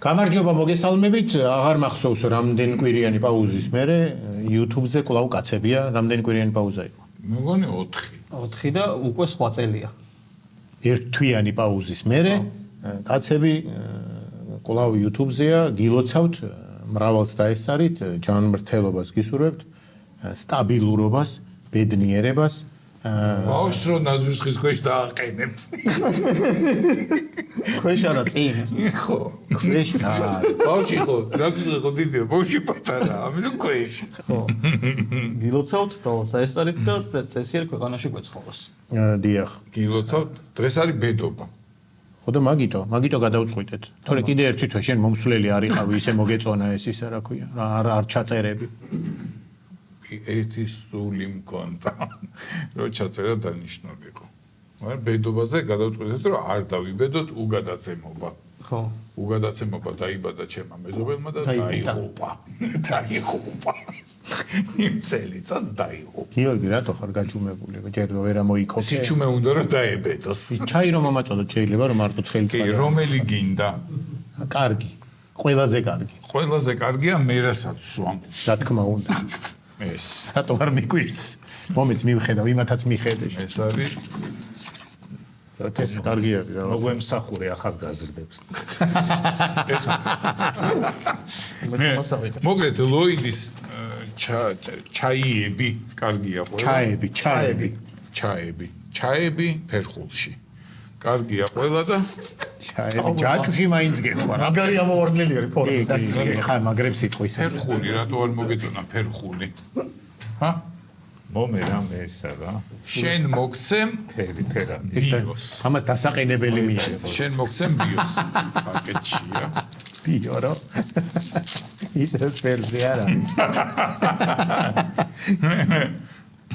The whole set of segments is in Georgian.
გამარჯობა მოგესალმებით, აღარ მახსოვს რამდენი კვირიანი პაუზის მერე YouTube-ზე კვლავ კაცებია, რამდენი კვირიანი პაუზა იყო? მეგონი 4. 4 და უკვე სხვა წელია. ერთთვიანი პაუზის მერე კაცები კვლავ YouTube-ზეა, გილოცავთ, მრავალს დაესწარით, ჯანმრთელობას გისურვებთ, სტაბილურობას, ბედნიერებას. ბავშვს რო ნაძვის ხის ქვეშ დააყენებთ. ქვეშ არა წინ. ხო. ქვეშ რა. ბავშვი ხო, ნაძვის ხო დიდია, ბავშვი პატარა, ამიტომ ქვეშ. ხო. გილოცავთ, თავს დაესწარით და წესიერ ქვეყანაში გვეცხოვროს. დიახ. გილოცავთ, დღეს არის ბედობა. ხო და მაგიტო გადავწყვიტეთ. თორე კიდე ერთი თვე შენ მომსვლელი არ იყავი, ისე მოგეწონა ეს ისა რა ქვია, არ ჩაწერები. ერთი სული მქონდა, რომ ჩაწერა დანიშნული იყო. მაგრამ ბედობაზე გადავწყვიტეთ, რომ არ დავიბედოთ უგადაცემობა. ხო. უგადაცემობა დაიბადა ჩემმა მეზობელმა და დაიღუპა. იმ წელიწადს დაიღუპა. გიორგი, რატო ხარ გაჯუმებული? ჯერ ვერ მოიქოქე. სიჩუმე უნდა რომ დაებედოს. ჩაი რომ მომაწოდოთ შეიძლება რომ მარტო ცხელი კი, რომელი გინდა? კარგი. ყველაზე კარგი. ყველაზე კარგია მე რასაც სვამ. რა თქმა უნდა. ეს რატო არ მიგვირს? მომეც მივხედავ, იმათაც მიხედე. ეს არის ეს კარგი არის რა. მოგვემსახურე ახალგაზრდებს. მოგეთ ლოიდის ჩაიები კარგია ყველა. ჩაები ფერხულში. კარგია ყველა და ჩაები ჯაჭუში მაინც გეხვა. მაგარი ამოვარდნელი არის ფორმა. ხა მაგრებს იტყვის. ფერხული რატო არ მოგეწონა ფერხული? ჰა? მომე რამე ესა რა. შენ მოგცემ ფერა. ბიოს. ამას დასაყენებელი მიიღო. შენ მოგცემ ბიოს. პაკეტშია. ბიო რა. ის ეს ვერსია რა.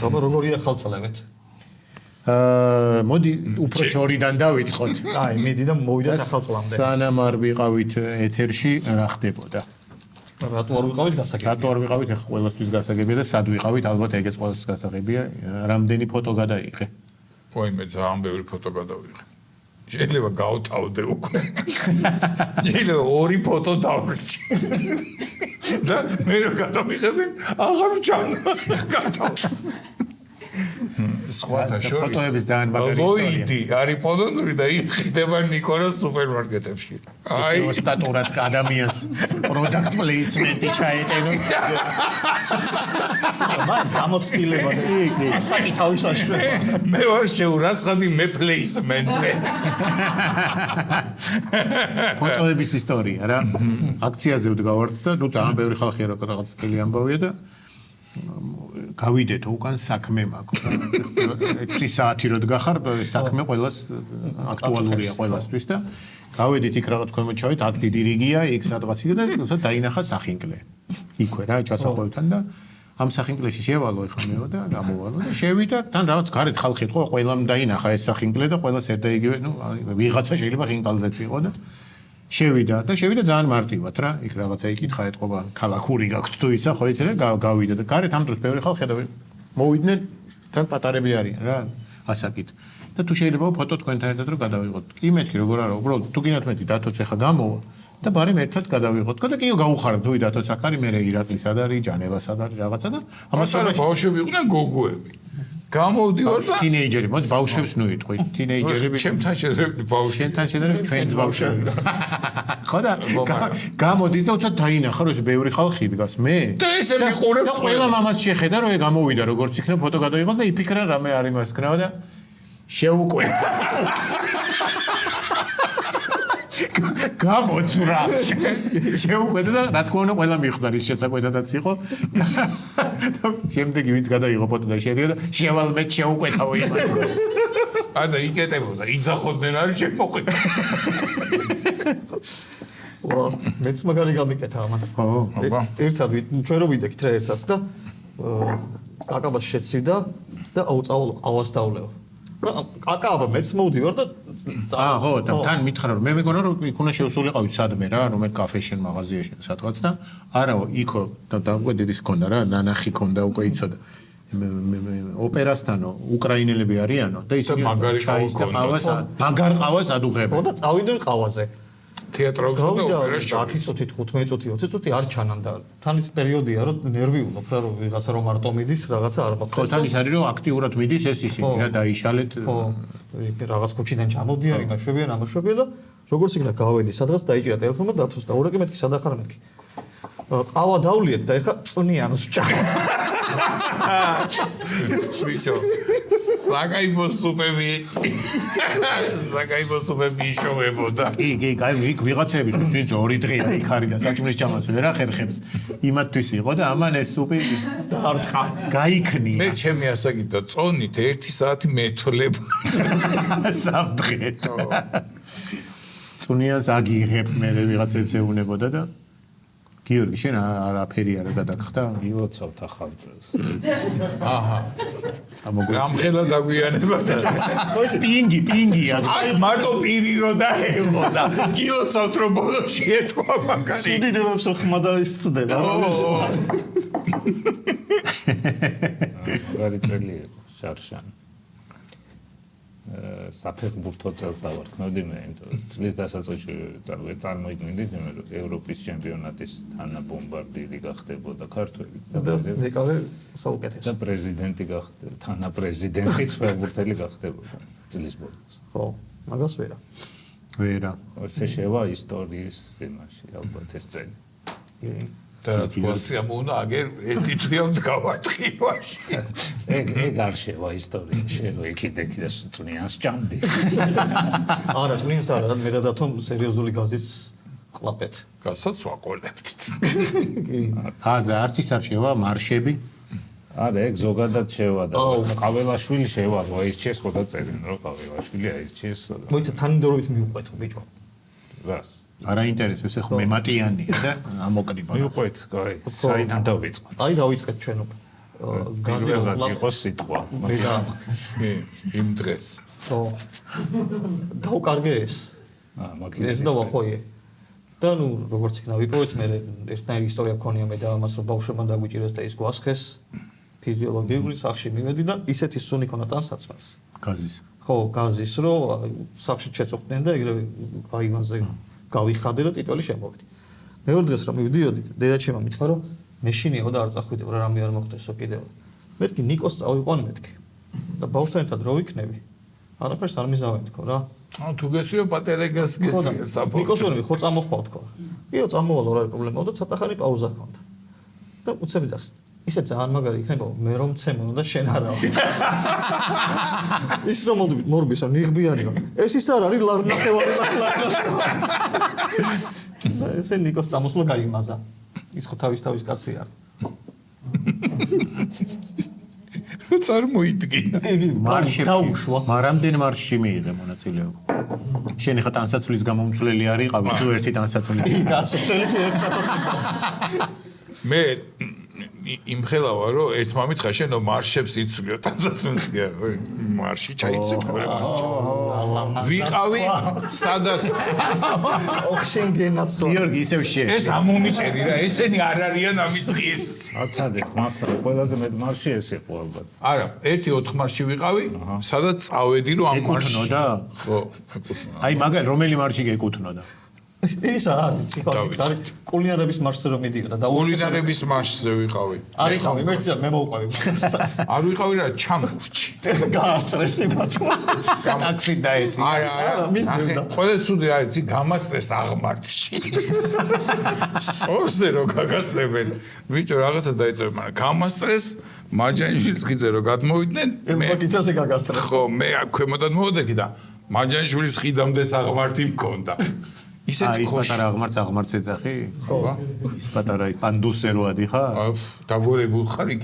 აბა როგორია ხალწლევეთ? მოდი უფრო შორიდან დავიწყოთ. აი, მიდი და მოვიდეთ ახალწლამდე. სანამ არ ვიყავით ეთერში, რა ხდებოდა? რატო არ ვიყავით გასაგებია? რატო არ ვიყავით? ეხლა ყველასთვის გასაგებია და სად ვიყავით? ალბათ ეგეც ყველასთვის გასაგებია. რამდენი ფოტო გადაიღე? ой, მე ძალიან ბევრი ფოტო გადავიღე. შეიძლება გავთავდე უკვე. შეიძლება 2 ფოტო დავრჩი. და მე რო გადავიღები, აღარ ვჩანა. გათავ. სხვათა შორის ფოტოების ძალიან მაგარი ლოიდი არის პოლონური და იხდება ნიკოლას სუპერმარკეტებში. აი, სტატურად ადამიანს product placement-ი ჩაეტენოს. მაინც გამოცდილება და ასაკი თავის აშრება. მე ვარ შეურაცხადი მე placement-ზე. ფოტოების ისტორია რა. აქციაზე ვდგავართ და ნუ ძალიან ბევრი ხალხია რა რაღაც ფილი ამბავია და გავიდეთ უკან საქმე მაქვს. 6 საათი რო დგახარ, საქმე ყველას აქტუალურია ყველასთვის და გავედით იქ რაღაც ქვემოთ ჩავით, აქ დიდი რიგია, იქ სადღაც იქ და დაინახა სახინკლე. იქვე რა, ჩასახვევთან და ამ სახინკლეში შევალო ეხლა მეო და გამოვალო და შევიდა, თან რაღაც გარეთ ხალხი იყო, ყველამ დაინახა ეს სახინკლე და ყველას ერთ და იგივე, ნუ ვიღაცა შეიძლება ხინკალზეც იყო და შევიდა ძალიან მარტივად რა, იქ რაღაცა იკითხა ეთყობა, ქალაქური გაქვთ თუ ისა, ხო იცი რა, გავიდა და გარეთ ამ დროს ბევრი ხალხი და მოვიდნენ, თან პატარები არიან რა, ასაკით. და თუ შეიძლება ფოტო თქვენთან ერთად რომ გადავიღოთ. კი მეთქი როგორ არა, უბრალოდ თუ გინდათ მეტი დათოც ახლა გამოვა და ბარემ ერთად გადავიღოთ. და კიო გავუხარებ თუ დათოც აქ არის, მე ირაკლის სად არის, ჯანევას სად არის რაღაცა და ამას ბავშვები იყვნენ გოგოები. გამოვდივარ და თინეიჯერი, მოდი ბავშვებს ნუ იტყვი. თინეიჯერები ჩემთან შედარებით ბავშვები. შენთან შედარებით ჩვენც ბავშვები. ხო და გამოდის და უცად დაინახა რომ ეს ბევრი ხალხი დგას მე. და ესე მიყურებს და ყველა მამას შეხედა რომ გამოვიდა როგორც იქნება ფოტო გადაიღოს და იფიქრა რამე არის მასკრავა და შეუკვეთა. გამოცურა. შეუკვეთა და რა თქმა უნდა ყველა მიხვდა ის შესაკვეთადაც იყო. შემდეგ ვინც გადაიღო ფოტო და შეედია და შევალ მე შეუკვეთავ იმას. ადა იკეტებოდა, იძახოდნენ არის შემოყვეთა. ვა, მეც მაგარი გამიკეთა ამან. ხო, აბა. ერთად ჩვენ რო ვიდექით რა ერთად და კაკაბას შეცივდა და აუწავალო ყავას დავლეო. კაკაბა მეც მოვდივარ და ხო, თან მითხრა რომ მე მეგონა რომ იქ უნდა შევსულიყავით სადმე რა, რომელ კაფეში, მაღაზიაში სადღაც და არაო, იქო და უკვე დედის ქონდა რა, ნანახი ქონდა უკვე იცოდა. ოპერასთანო უკრაინელები არიანო და ისინი ჩაის და ყავას, მაგარ ყავას ადუღებენ. ხო და წავიდნენ ყავაზე. თეატრალს და გავიდა ოპერას 10 წუთი, 15 წუთი, 20 წუთი არ ჩანან და თან ის პერიოდია, რომ ნერვი უნდა რა, რომ ვიღაცა რომ მარტო მიდის, რაღაცა არ ხო, მოხდეს. თან ის არის რომ აქტიურად მიდის ეს ისინი რა დაიშალეთ. ხო, იქ რაღაც ქუჩიდან ჩამოდიან, იმაშვებიან, ამაშვებიან და როგორც იქნა გავედი, სადღაც დაიჭირა ტელეფონმა დათოს და ორაკე მეთქი სადახარ მეთქი. ყავა დავლიეთ და ეხა წვნიანს ვჭამ. ბიჭო საგაიბო სუპები ისოვებოდა კი, იქ ვიღაცების ვინც 2 დღეა იქ არის და საჭმლის ჭამას ვერ ახერხებს. იმათთვის იყო და ამან ეს სუპი დაარტყა. გაიქნია. მე ჩემი ასაკით და წონით 1 საათი მეთვლებ საფრთხეთ. წუნიანს აგიღებ მე ვიღაცებს ეუბნებოდა და გიორგი შენ არაფერი არა გადაგხდა? გილოცავთ ახალ წელს. აჰა ამოგვიწია. რამხელა დაგვიანება და პინგია. აქ მარტო პირი რო დაეღო და გიოცავთ რომ ბოლოში ეთქვა მაგარი სუდიდებს რომ ხმა და ისწდება. მაგარი წელი იყო შარშან. საფეხბურთო წელს დავარქმევდი მე, წლის დასაწყისში წარმოიდგინეთ, რომ ევროპის ჩემპიონატის თანაბომბარდირი გახდებოდა ქართველი და მეკარე საუკეთესო. და პრეზიდენტი გახდებოდა, თანაპრეზიდენტი ფეხბურთელი გახდებოდა წლის ბოლოს. ხო, მაგას ვერა. ვერა. ესე შევა ისტორიის იმაში, ალბათ ეს წელი. და რაც მოსიამონა აგერ ერთი თვიამ გავათხილვაში ეგ არ შევა ისტორიაში, რომ იქით და წვნიანს ჭამდი. არა, წვნიანს არა, მე და დათომ სერიოზული გაზის ყლაპეთ. გასაც ვაყოლებთ და არც ის არ შევა მარშები. არა, ეგ ზოგადად შევა და ყაველაშვილი შევა, რომ აირჩიეს ხოდა წერენ, რომ ყაველაშვილი აირჩიეს. მოიცა თანმიმდევრობით მიუყვეთო ბიჭო. რას? არა ინტერესებს ეხლა მემატიანია და ამოკრიბა. მიუყვეთ, კაი. საიდან დავიწყოთ? აი დავიწყეთ ჩვენ უკვე. გაზი პირველად იყო სიტყვა. მე და იმ დღეს ხო. დაუკარგე ეს. მაგით ეს და ვახვიე. და ნუ როგორც იქნა ვიპოვეთ მე ერთნაირი ისტორია გქონია მე და ამას რომ ბავშვებმა დაგვიჭირეს და ის გვასხეს ფიზიოლოგიური სახში მივედი და ისეთი სუნი ქონდა ტანსაცმელს. გაზის. ხო, გაზის რო სახში შეწუხდნენ და ეგრევე აივანზე გავიხადე და ტიტული შემოვედი. მეორე დღეს რომ მივდიოდი, დედაჩემმა მითხრა რომ მე შინიაო და არ წახვიდე, რა რამე არ მოხდესო კიდევ. მეთქი ნიკოს წავიყვან მეთქი. და ბავშვთან ერთად რო ვიქნები, არაფერს არ მიზავენ თქო რა. თუ გესვია პატერეგას გესვია საბოლოო ნიკოს ვერ ხო წამოხვალ თქო. იო წამოვალ რა პრობლემაა და ცოტა ხანი პაუზა ჰქონდა. და უცები დახს. ისე ძალიან მაგარი იქნება, მე რომ ცემო და შენ არავა. ის რომ მორბისო ნიღბიანიო. ეს ის არ არის ნახევარი ნახლა. ესე ნიკოს წამოსვლა გაიმაზა. ის ხო თავის კაცი არ. წარმოიდგინა მარშებში დაუშვა. მარამდენ მარშში მიიღე მონაწილეობა. შენ ხა ტანსაცმლის გამომცვლელი არიყავი, სულ ერთი ტანსაცმელი. გაცოცხლელი ერთად. მე იმხელავა რომ ერთმა მითხრა შენო მარშებს იცვლიო ტანსაცმელს მარში ჩაიცვლიო ვიყავი სადაც ოხშენ გენაცვა. გიორგი ისევ შენ. ეს ამომიჭერი რა ესენი არ არიან ამის ღირს აცადეთ, მაგრამ ყველაზე მეტ მარში ეს იყო ალბათ. არა 1-4 მარში ვიყავი სადაც წავედი რომ ამ მარში ეკუთვნოდა? ხო აი მაგალ რომელი მარში გეკუთვნოდა? ის არის ციფარი კულინარების მარშზე რომ მიდიოდა და კულინარების მარშზე ვიყავი არიხავი მერტი და მე მოვყვავი არ ვიყავი რა ჩამურჩი გაასტრესი ბათო ტაქსი დაეცი. არა მისდევდა. ყველა ცუდი რა იცი გამასტრეს აღმართში სწორზე რო გაგასწრებენ ბიჭო რაღაცა დაიწყებ მაგრამ გამასტრეს მარჯანიშვილის ხიძე რო გადმოვიდნენ მე გიცასე გაგასტრე ხო მე ქვემოდან მოვდექი და მარჯანიშვილის ხიდამდეც აღმართი მქონდა ისეთი ის პატარა აღმართს ეძახი? ხო ის პატარა პანდუსე რო ადიხარ? დაგორებულ ხარ იქ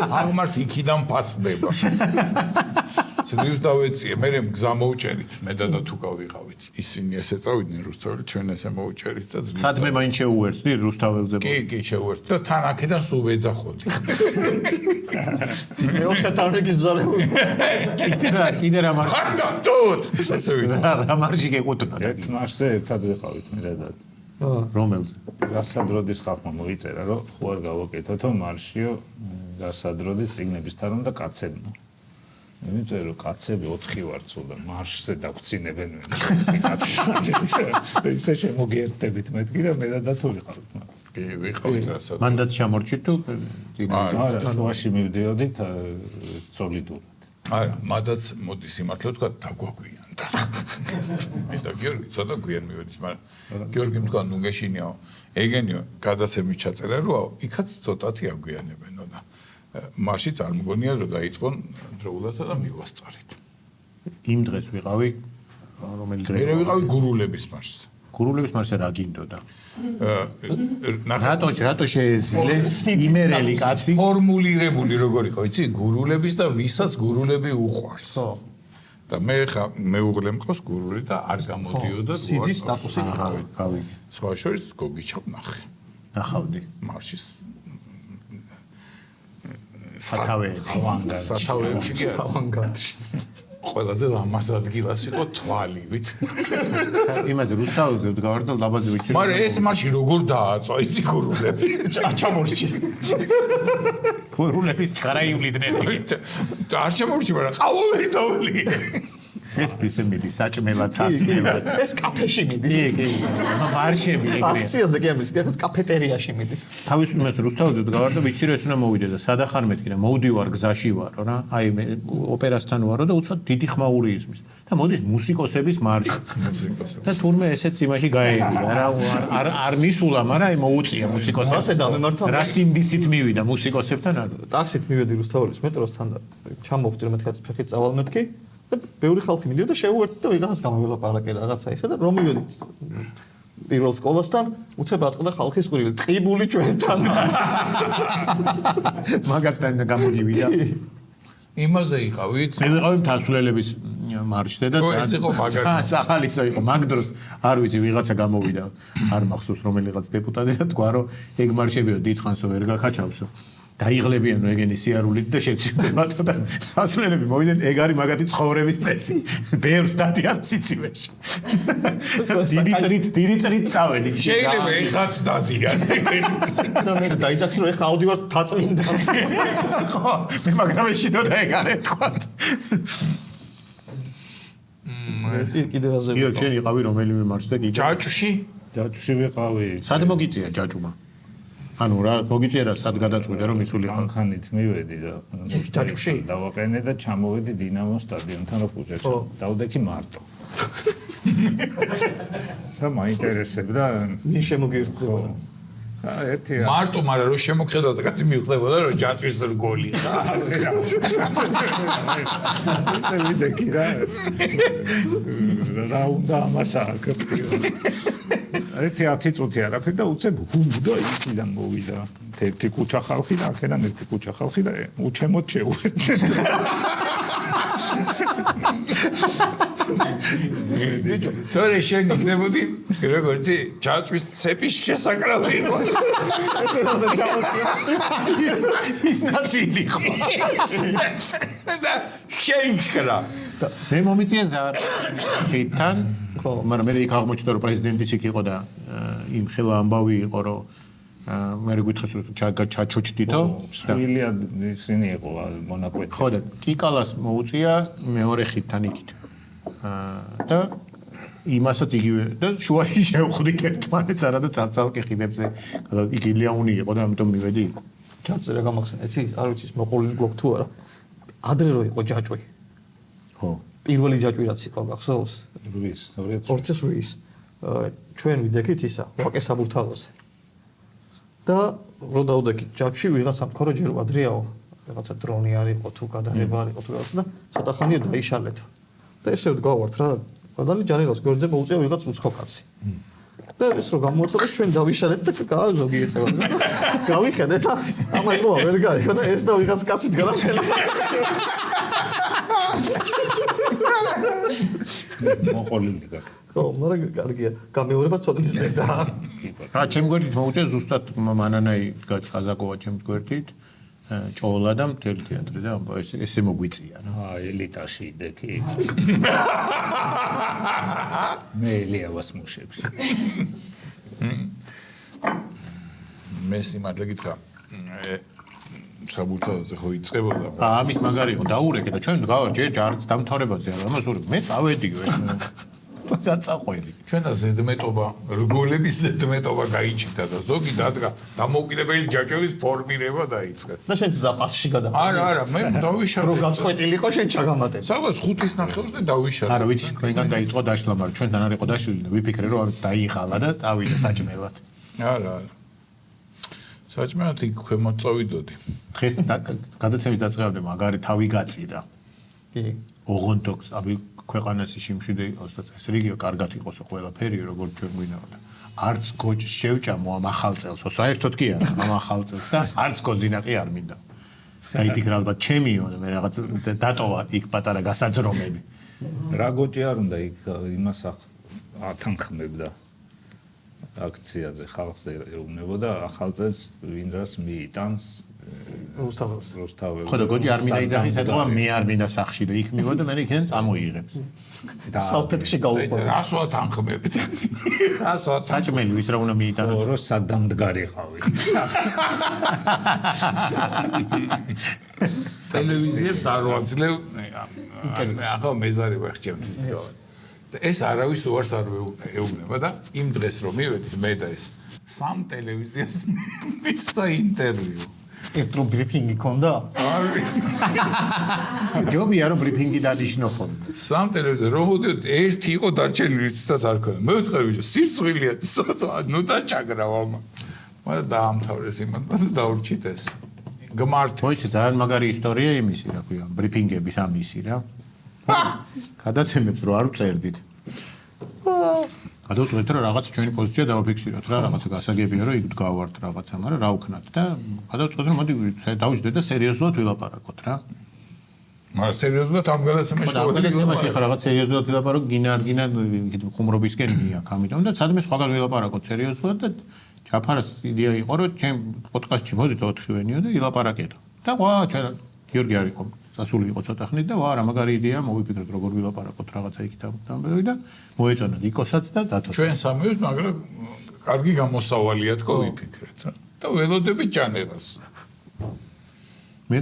აღმართი იქიდან ფასდება ცდილს დავეციე მე გზა მოვჭერით მე და თუ გავიყავით ისინი ესე წავიდნენ რუსთაველი ჩვენ ესე მოვჭერით და სადმე მაინც შეუერთდი რუსთაველზე? კი შეუერთდი და თან აქედან სულ ვეძახოდი მე ოთხი თავრიგის ბზარებული კიდე რა მარში? ხარდა თოთ ესე ვიცი რა მარში გეკუთვნოდა? ერთ მარშზე ერთად ვიყავით მე და რომელზე? გასადროდის ხალხმა მოიწერა, რომ ხო არ გავაკეთოთო მარშიო გასადროდის წიგნების თარომ და კაცებმა. იმიტომ რომ კაცები 4 ვარ ცუდა მარშზე დაგწინებენ კაცი. ისე შემოგიერთებით მეთქი და მე და დათო ვიყავით მაგრამ. კი, ვიყავით რასაც. მანდაც ჩამორჩით თუ არა, შუაში მივდიოდით სოლიდურად. არა, მადაც მოდი სიმართლე ვთქვა დაგვაგვიანდა. მე და გიორგი ცოტა გვიან მივედით, მაგრამ გიორგიმ თქვა ნუ გეშინიაო. ეგენიო, გადაცემის ჩაწერა როა, იქაც ცოტათი აგვიანებენო და მარში წარმოგონია რომ დაიწყონ დროულად და მივასწარით. იმ დღეს ვიყავი რომელი დღე? მე ვიყავი გურულების მარშზე. გურულების მარშზე რა გინდოდა? ნახე რატო შეეზილე იმერელი კაცი? ფორმულირებული როგორ იყო, იცი, გურულების და ვისაც გურულები უყვარს. ხო. და მე ხა მეუღლე მყავს გურული და არ გამოდიოდა სიძის სტატუსით გავიგე. სხვა შორის გოგიჩავ ნახე. ნახავდი. მარშის სათავეებში. სათავეებში კი არა. ავანგარდში. ყველაზე ლამაზ ადგილას იყო თვალივით. იმაზე რუსთავზე ვდგავარ და ლაბაზი ვიცი. მაგრამ ეს მაშინ როგორ დააწვა იცი გურულები? ჩამორჩი. გურულების კარაიuliდნენ. არ შემორჩი, მაგრამ ყავოვერდოვლი. ეს ისე მიდის საჭმელად, სასმელად. ეს კაფეში მიდის. კი. მარშები ეგრეა. აქციაზე კი ამის, კაც კაფეტერიაში მიდის. თავისუფლად რუსთავზე ვდგავარ და ვიცი რომ ეს უნდა მოვიდე და სადახარ მეთქი და მოვდივარ გზაში ვარო რა. აი მე ოპერასთან ვარო და უცბად დიდი ხმაური ისმის. და მოდის მუსიკოსების მარში. და თურმე ესეც იმაში გაერია რა. არ მისულა, მაგრამ აი მოუწია მუსიკოსებს. ასე დამემართა. რა სიმდისით მივიდა მუსიკოსებთან არ. ტაქსით მივედი რუსთაველის მეტროსთან და ჩამოვხდი რომ მეთქაც ფეხით წავალმეთქი და ბევრი ხალხი მიდიოდა და შეუერთდი და ვიღაცას გამოველაპარაკე რაღაცა ისე და რომ მივედით პირველ სკოლასთან უცებ ატყდა ხალხის ყვირილი ტყიბული ჩვენთან. მაგათთან გამოგივიდა. იმაზე იყავით. მე ვიყავი მთასვლელების მარშზე და ეს იყო მაგარი. სახალისო იყო მაგ დროს არ ვიცი ვიღაცა გამოვიდა არ მახსოვს რომელიღაც დეპუტატი და თქვა რომ ეგ მარშებიო დიდხანსო ვერ გაქაჩავსო დაიღლებიანო ეგენი სიარულით და შეცვლილებათო და სასვლელები მოვიდნენ ეგ არის მაგათი ცხოვრების წესი ბევრს დადიან ციცივეში დიდი წრით წავედი შეიძლება ეხაც დადიან ეგენი და მე დაიძახს რომ ეხა ავდივარ თაწმინდა. ხო მე მაგრამ ეშინოდა ეგ არ ეთქვა კიდე რაზე გიორ შენ იყავი რომელიმე მარშზე კიდე ჯაჭვში ჯაჭვში ვიყავი. სად მოგიწია ჯაჭვმა ანუ რა მოგიწია რა სად გადაწყვიტე რომ ისულიყო ანხანით მივედი და ჯაჭვში? დავაყენე და ჩამოვედი დინამოს სტადიონთან რო ფუჭერში. დავდექი მარტო. და მაინტერესებდა მინ შემოგირთო. ერთი მარტო მაგრამ რო შემოხედავდა კაცი მივხვდებოდა რომ ჯაჭვის რგოლი ხა ესე ვიდექი რა უნდა ამას აკეთო. ერთი 10 წუთი არაფერ და უცებ ჰუმბდა იქიდან მოვიდა. ერთი კუჩა ხალხი და აქედან ერთი კუჩა ხალხი და უჩემოთ შეუერთდა. თორე შენ იქნებოდი როგორც ჯაჭვის ცეპის შესაკრავი იყო. ესე რომ ჩამოწია. ის ნაწილი ხო და შეიხრა. მე მომიწია ზართან ხო მაგრამ მე იქ აღმოჩნდა რომ პრეზიდენტიც იქ იყო და იმ ხელა ამბავი იყო რომ მე გითხეს რომ ჩაჩოჩდითო სვილია ისინი იყო მონაკვეთი. ხო და კიკალას მოუწია მეორე ხიდთან იქით და იმასაც იგივე და შუაში შევხვდით ერთმანეთს არა და ცალ-ცალკე ხიდებზე იქ ილიანუნი იყო და ამიტომ მივედი იქ ჯაჭვზე რა გამახსენე, იცი, არ ვიცი მოყოლილი გვაქვს თუ არა. ადრე რო იყო ჯაჭვი. ხო პირველი ჯაჭვი რაც იყო, გახსოვს? 2008-ის. ჩვენ ვიდექით ისა, ვაკე საბურთალოზე. და რო დავდექით ჯაჭვში, ვიღაცამ თქვა რომ ჯერ ადრეაო, რაღაცა დრონი არ იყო თუ გადაღება არ იყო თუ რაღაც და ცოტა ხანია დაიშალეთ. და ესე ვდგავართ რა, გადალი ჯანილოს გვერდზე მოუწია ვიღაც უცხო კაცი. და ეს რო გამოაცხადეს ჩვენ დავიშალეთ და გავაზოგი ეწევა. გავიხედეთ და ამაიყო ვერ გაიქო და ეს და ვიღაც კაცი დგა ხელს. მოყოლილი გაკ. ხო, მაგრამ კარგია. გამეორება ცოტნისდება. რა ჩემ გვერდით მოუწია ზუსტად მანანაი გაზაკოვა ჩემ გვერდით ჭოლა და მთელი თეატრი და ამბა ესე მოგვიწია რა ელიტაში იდექი. მე ელიავას მუშებში. მე სიმართლე გითხრა საბურთალოზე ხო იწყებოდა. ამის მაგარი იყო დაურეკე და ჩვენ ჯერ ჯარც დამთავრებაზე არა ამას ური მე წავედიო ეს საწაყველი ჩვენა ზედმეტობა რგოლების ზედმეტობა გაიჩიტა და ზოგი დადგა დამოუკიდებელი ჯაჭვების ფორმირება დაიწყე. და შენ ზაპასში გადაყავ. არა, მე დავიშალე. რო გაწყვეტილიყო შენ ჩაგამატებ. სადღაც 5-ის ნახევრზე დავიშალე. არა ვიცი თქვენგან დაიწყო დაშლა მაგრამ ჩვენთან არ იყო დაშლილი და ვიფიქრე რომ ამით დაიხალა და წავიდა საჭმელად. არა. საჭმელად იქ ქვემოთ წავიდოდი. დღეს გადაცემის დაწყებამდე მაგარი თავი გაწირა. კი. ოღონდოქს აბი ქვეყანაში შიმშვიდე იყოს და წესრიგიო კარგად იყოსო ყველაფერი როგორც ჩვენ გვინდა. არც გოჭ შევჭამო ამ ახალ წელსო საერთოდ კი არა ამ ახალ წელს და არც გოზინაყი არ მინდა. დაიფიქრა ალბათ ჩემიო და მე რაღაც დატოვა იქ პატარა გასაძრომები. რა გოჭი არ უნდა იქ იმას ათანხმებდა აქციაზე ხალხზე ეუბნებოდა ახალ წელს ვინ რას მიიტანს რუსთაველს. რუსთაველს. ხო და გოჭი არ მინდა იძახის ეთქვა მე არ მინდა სახში და იქ მივოდა მე იქიდან წამოიღებს. სალფეთში გაუყო. რას ვათანხმებთ? რას ვათანხმებთ? საჭმელი ვის რა უნდა მიიტანოს? რო სადამდგარი ყავი. ტელევიზიებს არ ვაძლევ ახლა მეზარი ვახჭევთ თვითონ. ეს არავის უარს არ ეუბნება და იმ დღეს რომ მივედით მე და ეს სამ ტელევიზიას მისცა ინტერვიუ. ერთრო ბრიფინგი ქონდა? ჯობია რომ ბრიფინგი დანიშნო ხოლმე. სამ ტელევიზია რომ მოდიოთ ერთი იყო დარჩენილი ვისაც არ ქონდა. მე ვთქვი ბიჭო სირცხვილია ცოტა ნუ დაჭაგრავ ამა. მაგრამ დაამთავრეს იმან და დაურჩით ეს. გმართი. მოიცი ძალიან მაგარი ისტორია იმისი რა ქვია ბრიფინგების ამისი რა. გადაცემებს რო არ ვწერდით. გადავწყვეტ რომ რაღაც ჩვენი პოზიცია დავაფიქსიროთ რა რაღაცა გასაგებია რომ იქ გავართ რაღაცა მაგრამ რა ვქნათ და გადავწყვეტ რომ მოდი დავიჯდეთ და სერიოზულად ვილაპარაკოთ რა. მაგრამ სერიოზულად ამ გადაცემაში გადაცემაში ხა რაღაც სერიოზულად ვილაპარაკო გინარგინა ხუმრობისკენ მიაქ ამიტომ და სადმე სხვაგან ვილაპარაკოთ სერიოზულად და ჯაფარას იდეა იყო რომ ჩემ პოდკასტში მოდით 4-ვენიო და ვილაპარაკეთ. და ვა ჩვენ გიორგი არ იყო სასული იყო ცოტა ხნით და ვა რა მაგარი იდეა მოვიფიქრეთ როგორ ვილაპარაკოთ რაღაცა იქით ამბები და მოეწონა ნიკოსაც და დათოს. ჩვენ სამივეს მაგრამ კარგი გამოსავალია თქო ვიფიქრეთ რა. და ველოდებით ჯანელას. მე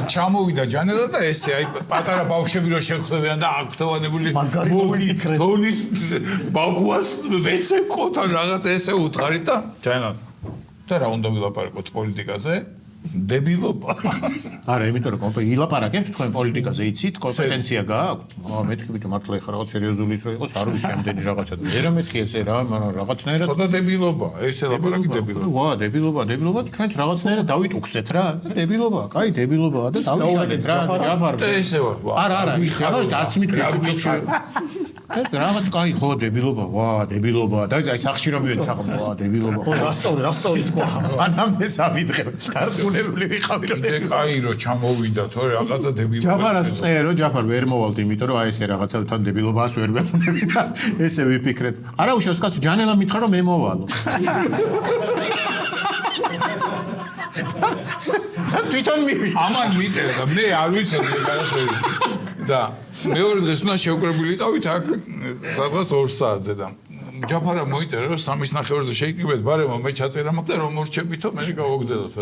ჩამოვიდა ჯანელა და ესე აი პატარა ბავშვები რო შეხვდებიან და აქტოვანებული თონის ბაბუას ვეცე ყოთან რაღაც ესე უთხარით და ჯანა და რა უნდა ვილაპარაკოთ პოლიტიკაზე? დებილობა. არა, იმიტომ რომ ილაპარაკებთ თქვენ პოლიტიკაზე, იცით, კომპეტენცია გააქვთ? მეთქი ბიჭო მართლა ეხა რაღაც სერიოზული ის რო იყოს, არ ვიცი ამდენი რაღაცა. მე მეთქი ესე რა, მაგრამ რაღაცნაირად ხოდა დებილობა, ესე ლაპარაკი დებილობა. ვა, დებილობა, თქვენც რაღაცნაირად დავიტუქსეთ რა. დებილობა, კაი, დებილობაა და დავიშალეთ რა, ჯაფარ. და ესე ვარ. არა, ხაბარ არც მithქვი. ეს რაღაც კაი ხო დებილობა, ვა, დებილობა და აი სახში რომ მივედი სახომ, ვა, დებილობა. ხო, რა სწორი თქვა. ანამ ეს ამიდგებ. დარწმუნებული ვიყავი რომ კაი რო ჩამოვიდა თორე რაღაცა დებილობა. ჯაფარას წერო, ჯაფარ ვერ მოვალთ, იმიტომ რომ აი ესე რაღაცა თან დებილობას ვერ ვეუბნები და ესე ვიფიქრეთ. არა უშავს კაცო, ჯანელა მითხრა რომ მე მოვალო. თვითონ მივიდა. ამან მიწერა და მე არ ვიცოდი გადახვედი. და მეორე დღეს უნდა შევკრებილიყავით აქ სადღაც 2 საათზე და ჯაფარა მოიწერა რომ 3:30-ზე შეიკრიბეთ ბარემო მე ჩაწერა მაგ და რომ მორჩებითო მე გავაგზავნოთ.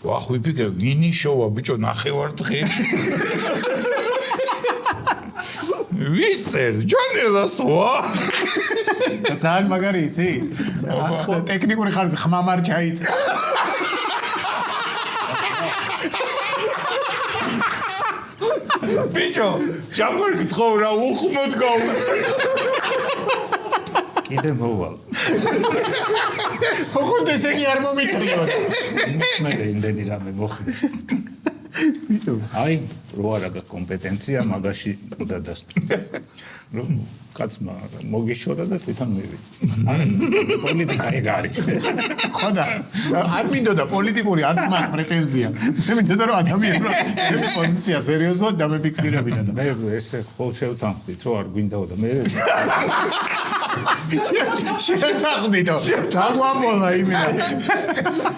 ვახ ვიფიქრე ვინი შოვა ბიჭო ნახევარ დღეში. ვის წერს ჯანელას ვა. ძალიან მაგარი იცი? ტექნიკური ხარჯი ხმამარ ჩაიწერა. ბიჭო, ჯაფარ გთხოვ რა უხმოდ გაუ. კიდე მოვალ. ოღონდ ესე კი არ მომიწრიო. მე იმდენი რამე მოხდა. აი, რო არა კომპეტენცია მაგაში უნდა დასწრო. რომ კაცმა მოგიშორა და თვითონ მივიდა. პოლიტიკა ეგ არის. ხოდა არ მინდოდა პოლიტიკური არც მაგ პრეტენზია. მე მინდოდა რომ ადამიანმა ჩემი პოზიცია სერიოზულად დამეფიქსირებინა და მე ესე ხო შევთანხმდით რომ არ გვინდაო და მე შეთანხმდითო. დაგვამოლა იმენა.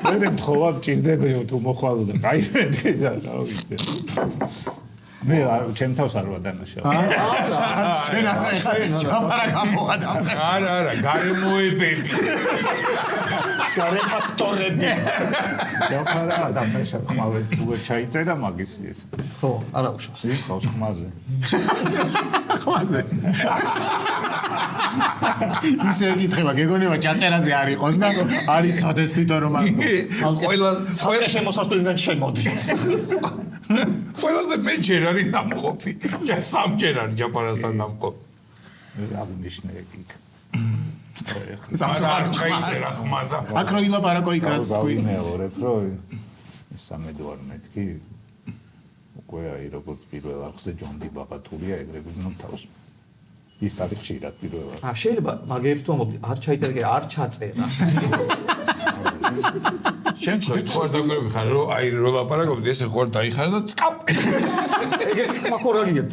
მე მთხოვა მჭირდებიო თუ მოხვალო და კაი მე და რა ვიცი. მე ჩემ თავს არ ვადანაშაულ. ჩვენ ახლა ჩამარა გამოადამხე. არა, გარემოებები. გარემოაქტორები. ჩამარა ადამიანს ხმავე თუ ჩაიწერა მაგის ეს. ხო, არა უშავს. ხავს ხმაზე. ხმაზე. ისე ეკითხება, გეგონება ჩაწერაზე არ იყოს და არ იცოდეს თვითონ რომ ყველა შემოსასვლელიდან შემოდის. ყველაზე მე ჯერ არის დამყოფი. სამჯერ არის ჯაპარასთან დამყოფი. აღნიშნე იქ. სამწუხაროდ ხაიწერა ხმა და აქ რო ილაპარაკო იქ რაც თქვი. გავიმეორებ რომ სამედო არ მეთქი. უკვე აი როგორც პირველ არხზე ჯონდი ბაბათურია ეგრე გვიზნო თავს. ის არის ხშირად პირველ არხზე. შეიძლება მაგეებს თუ ამობდი, არ ჩაიწერა, არ ჩაწერა. შენ ხო დაგვირები ხარ რომ აი რო ლაპარაკობდი ესე ხო დაიხარა და წკაპ. ეგეთი ხმა ხო რა გიგე?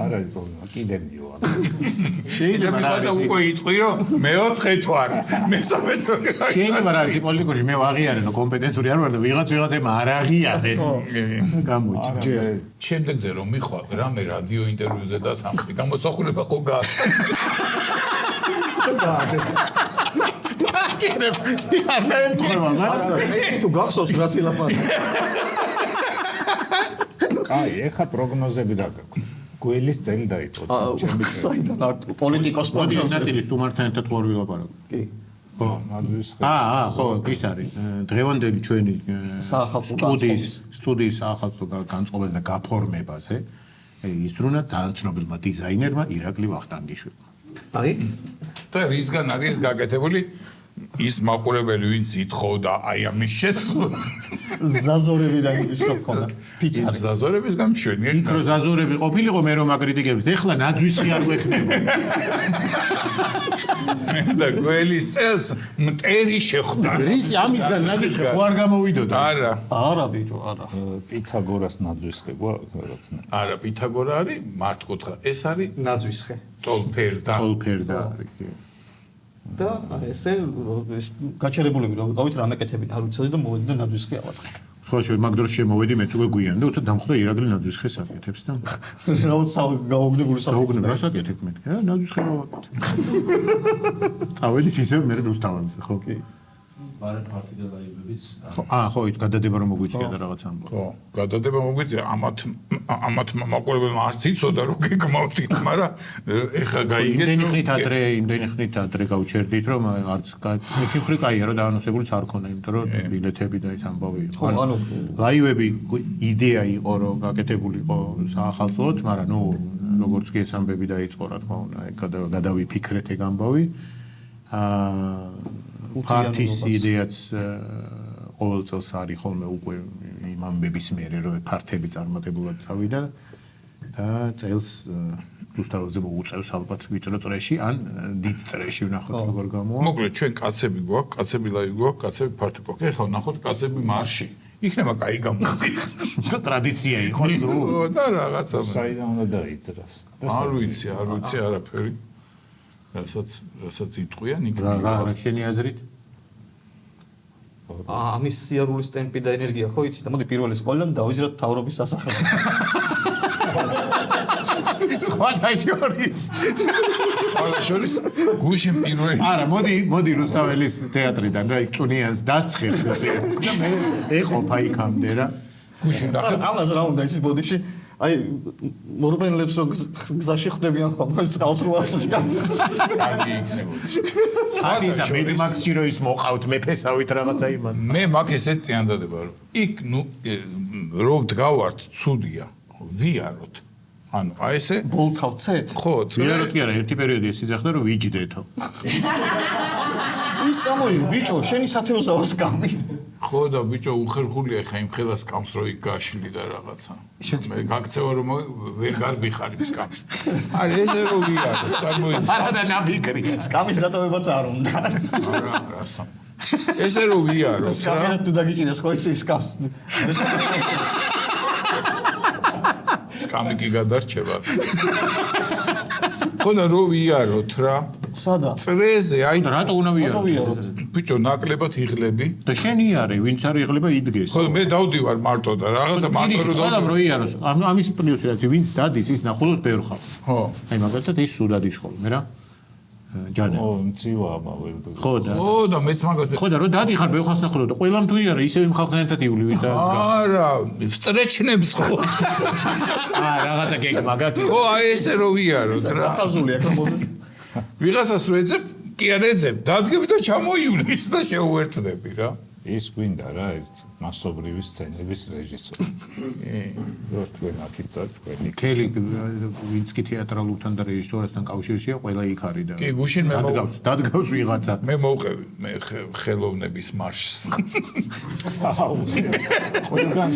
არა ის პრობლემა კიდე მივა. შეიძლება რა და არის. უკვე იტყვიო მეოთხე თუ არა. მესამე თუ არა. შეიძლება რა არის პოლიტიკოში მე ვაღიარენო კომპეტენტური არ ვარ და ვიღაცებმა არ აღიარეს. გამოიჩინე. შემდეგზე რომ მიხვალ რამე რადიო ინტერვიუზე და თამბი გამოსახულება ხო გას. არ ემთხვევა, მაგრამ ეს თუ გახსოვს რაც ილაპარაკა. აი, ეხა პროგნოზები რა გაქვს? გველის წელი დაიწყო. საიდან პოლიტიკოს მოდი ნაწილი სტუმართან ერთად ყوار ვილაპარაკო. კი. ხო. მაგის ხო, ის არის. დღევანდელი ჩვენი სტუდიის საახალწლო განწყობაზე და გაფორმებაზე ისრუნა ძალიან ცნობილმა დიზაინერმა ირაკლი ვახტანგიშვილმა. აი, და რისგან არის გაკეთებული ის მაყურებელი ვინც ითხოვდა აი ამის შეცვლა. ზაზორები რა ის რო ქონდა. ფიცარი. ზაზორების გამშვენია. იქ რო ზაზორები ყოფილიყო მე რომ აკრიტიკებდით, ეხლა ნაძვისხი არ გვექნება. და გველის წელს მტერი შეხვდა. რის ამისგან ნაძვისხი ხო არ გამოვიდოდა? არა. არა ბიჭო, არა. პითაგორას ნაძვისხი რაღაცნა. არა, პითაგორა არის მართკუთხა. ეს არის ნაძვისხე. ტოლფერდა. ტოლფერდა არის. და ესე ეს გაჩერებულები რომ ვიყავით რა მეკეთებინ არ ვიცოდი და მოვედი და ნაძვისხე ავაწყე. ხო შე მაგ დროს შემოვედი მეც უკვე გვიან და უცებ დამხვდა ირაკლი ნაძვისხეს აკეთებს და რაოდ გაოგნებული საუბრობ რა საკეთებ მეთქე რა ნაძვისხე გავაკეთე. წავედი ისე მე რუსთაველზე ხო კი. ბარემ ფარტიდა ლაივებიც. ხო ის გადადება რომ მოგვიწია და რაღაც ამბობ. ხო, გადადება მოგვიწია ამათ მაყურებელმა არც იცოდა რომ გეგმავთ, მაგრამ ეხა გაიგეთ იმდენი ხნით ადრე გავჩერდით რომ არც მეკითხრი კაია რომ დაანონსებულიც არ ქონა იმიტომ რომ ბილეთები და ის ამბავი იყო. ანუ ლაივები იდეა იყო რომ გაკეთებულიყო საახალწლოდ, მაგრამ ნუ როგორც კი ეს ამბები დაიწყო რა თქმა უნდა, გადავიფიქრეთ ეგ ამბავი. პარტიის იდეაც ყოველ წელს არის ხოლმე უკვე იმ ამბების მერე რომ ფართები წარმატებულად წავიდა და წელს რუსთაველზე მოუწევს ალბათ ვიწრო წრეში ან დიდ წრეში ვნახოთ როგორ გამოვა. მოკლედ ჩვენ კაცები გვაქვს, კაცები ლაივი გვაქვს, კაცები ფარტი გვაქვს. ეხლა ვნახოთ კაცები მარში. იქნება კაი გამოდის. ტრადიცია იყოს რო და რაღაცა. საიდან უნდა დაიძრას? არ ვიცი არაფერი. რასაც იტყვიან იქ. რა შენი აზრით? ამის სიარულის ტემპი და ენერგია ხო იცი და მოდი პირველი სკოლიდან დავიძრათ თავრობის სასახლეში. სხვადასხვა გუშინ პირველი არა მოდი რუსთაველის თეატრიდან რა იქ წუნიანს დასცხებს ესე და მე ეყოფა იქამდე რა გუშინ და ამას რა უნდა იცი ბოდიში აი მორბენლებს რო გზაში ხვდებიან ხოლმე წყალს რო ასვიან. კარგი იქნებოდა. არის და მედმაქსში რო ის მოყავთ მეფესავით რაღაცა იმას. მე მაგ ესეც წინადადება რომ იქ ნუ რო დგავართ ცუდია ვიაროთ. ანუ აი ესე ბოლთავცეთ? ხო, ვიაროთ კი არა ერთი პერიოდი ეს იძახდა რომ ვიჯდეთო. ის ამოი ბიჭო შენი სათეოსაო სკამი. ხო და ბიჭო უხერხულია ხა იმ ხელას კამს რო იქ გაშლი და რაღაცა. მე გაქცევა რომ ვერ გარბიხარი სკამს. არა ესე რო ვიაროთ წარმოიდგინე. არა და ნაბიკრი. სკამის დატოვებაც არ უნდა. არა სამ. ესე რო ვიაროთ რა. სკამერად თუ დაგიჭირეს ხო იცი სკამს. სკამი კი გადარჩება. ხო და რო ვიაროთ რა. სადა? წრეზე, აი რატო უნდა ვიაროთ? ბიჭო, ნაკლებად იღლები. და შენ იარე, ვინც არ იღლება იდგეს. ხო, მე დავდივარ მარტო და რაღაცა მარტო რომ ყველამ რო იაროს. ამის პლუსი რაც ვინც დადის, ის ნახულობს ბევრ ხალხს. ხო. აი მაგალითად ის სულ დადის ხოლმე რა. ჯანა. ო, მცივაა მაგერ. ხო და ო და მეც მაგას ხო და რო დადიხარ ბევრ ხალხს ნახულობ და ყველამ თუ იარა, ისევ იმ ხალხთან ერთად ივლივი და არა, სტრეჩნებს ხო. რაღაცა გეგმა გაქვს. ხო, აი ესე რო ვიაროთ რა. ახალზული აქ მოდი. ვიღაცას რო ეძებ, კი არ ეძებ, დადგები და ჩამოივლის და შეუერთდები რა. ის გვინდა რა ერთ მასობრივი სცენების რეჟისორი. რო თქვენ აქიცად თქვენი ქელი ვინც კი თეატრალურთან და რეჟისორასთან კავშირშია, ყველა იქ არის და კი, გუშინ მე დადგავს ვიღაცა. მე მოვყევი მე ხელოვნების მარშს. ყველგან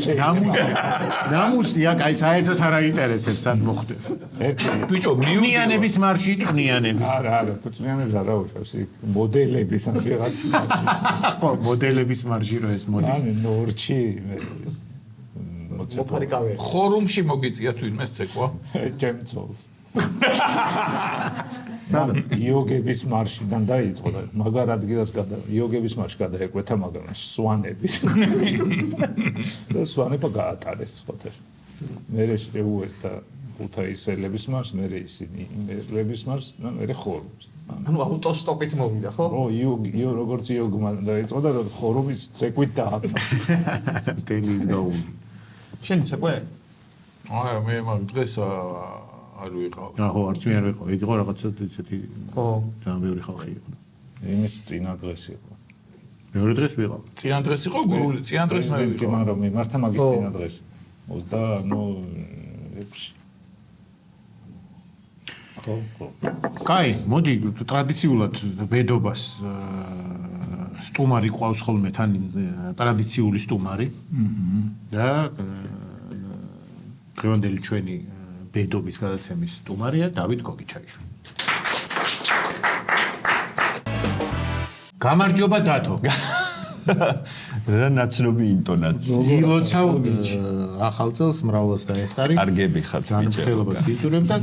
ნამუსი აქ აი საერთოდ არ აინტერესებს სად მოხდება. ერთი ბიჭო, წვნიანების მარში, წვნიანების. არა, ფუძნიანებს არ აუშვებს იქ მოდელების ან ვიღაც მარში. ხო, მოდელების მარში რო ეს მოდის. ან ნორჩი მოფარიკავე. ხორუმში მოგიწია თვითმეს ცეკვა. ჯემცოლს. იოგების მარშიდან დაიწყო და მაგარ ადგილას იოგების მარში გადაეკვეთა მაგრამ სვანების. და სვანებმა გაატარეს სხვათა. მერე შეუერთდა ქუთაისელების მარშს, მერე ისინი იმერლების მარშს, მერე ხორუმს. ანუ აუტოსტოპით მოვიდა, ხო? ო, როგორც იოგმა დაიწყო და ხორუმის ცეკვით დააწყო. ტელის გაული. შენ ცეკვე? არა, მე მაგ დღეს არ ვიყავ. ხო, არც მე არ ვიყავ. იყო რაღაცა ისეთი ხო. ძალიან ბევრი ხალხი იყო. იმის წინა დღეს იყო. მეორე დღეს ვიყავ. წინა დღეს იყო გული, წინა დღეს მე ვიყავ. მაგრამ მიმართა მაგის წინა დღეს. 26. ხო. კაი, მოდი ტრადიციულად ბედობას სტუმარი ყავს ხოლმე თან ტრადიციული სტუმარი. და დღევანდელი ჩვენი ბედობის გადაცემის სტუმარია დავით გოგიჩაიშვილი. გამარჯობა დათო. რა ნაცნობი ინტონაცია. ილოცავ ახალ წელს მრავლს და ეს არის. კარგები ხართ ბიჭო. განმხილებლად გისურვებ და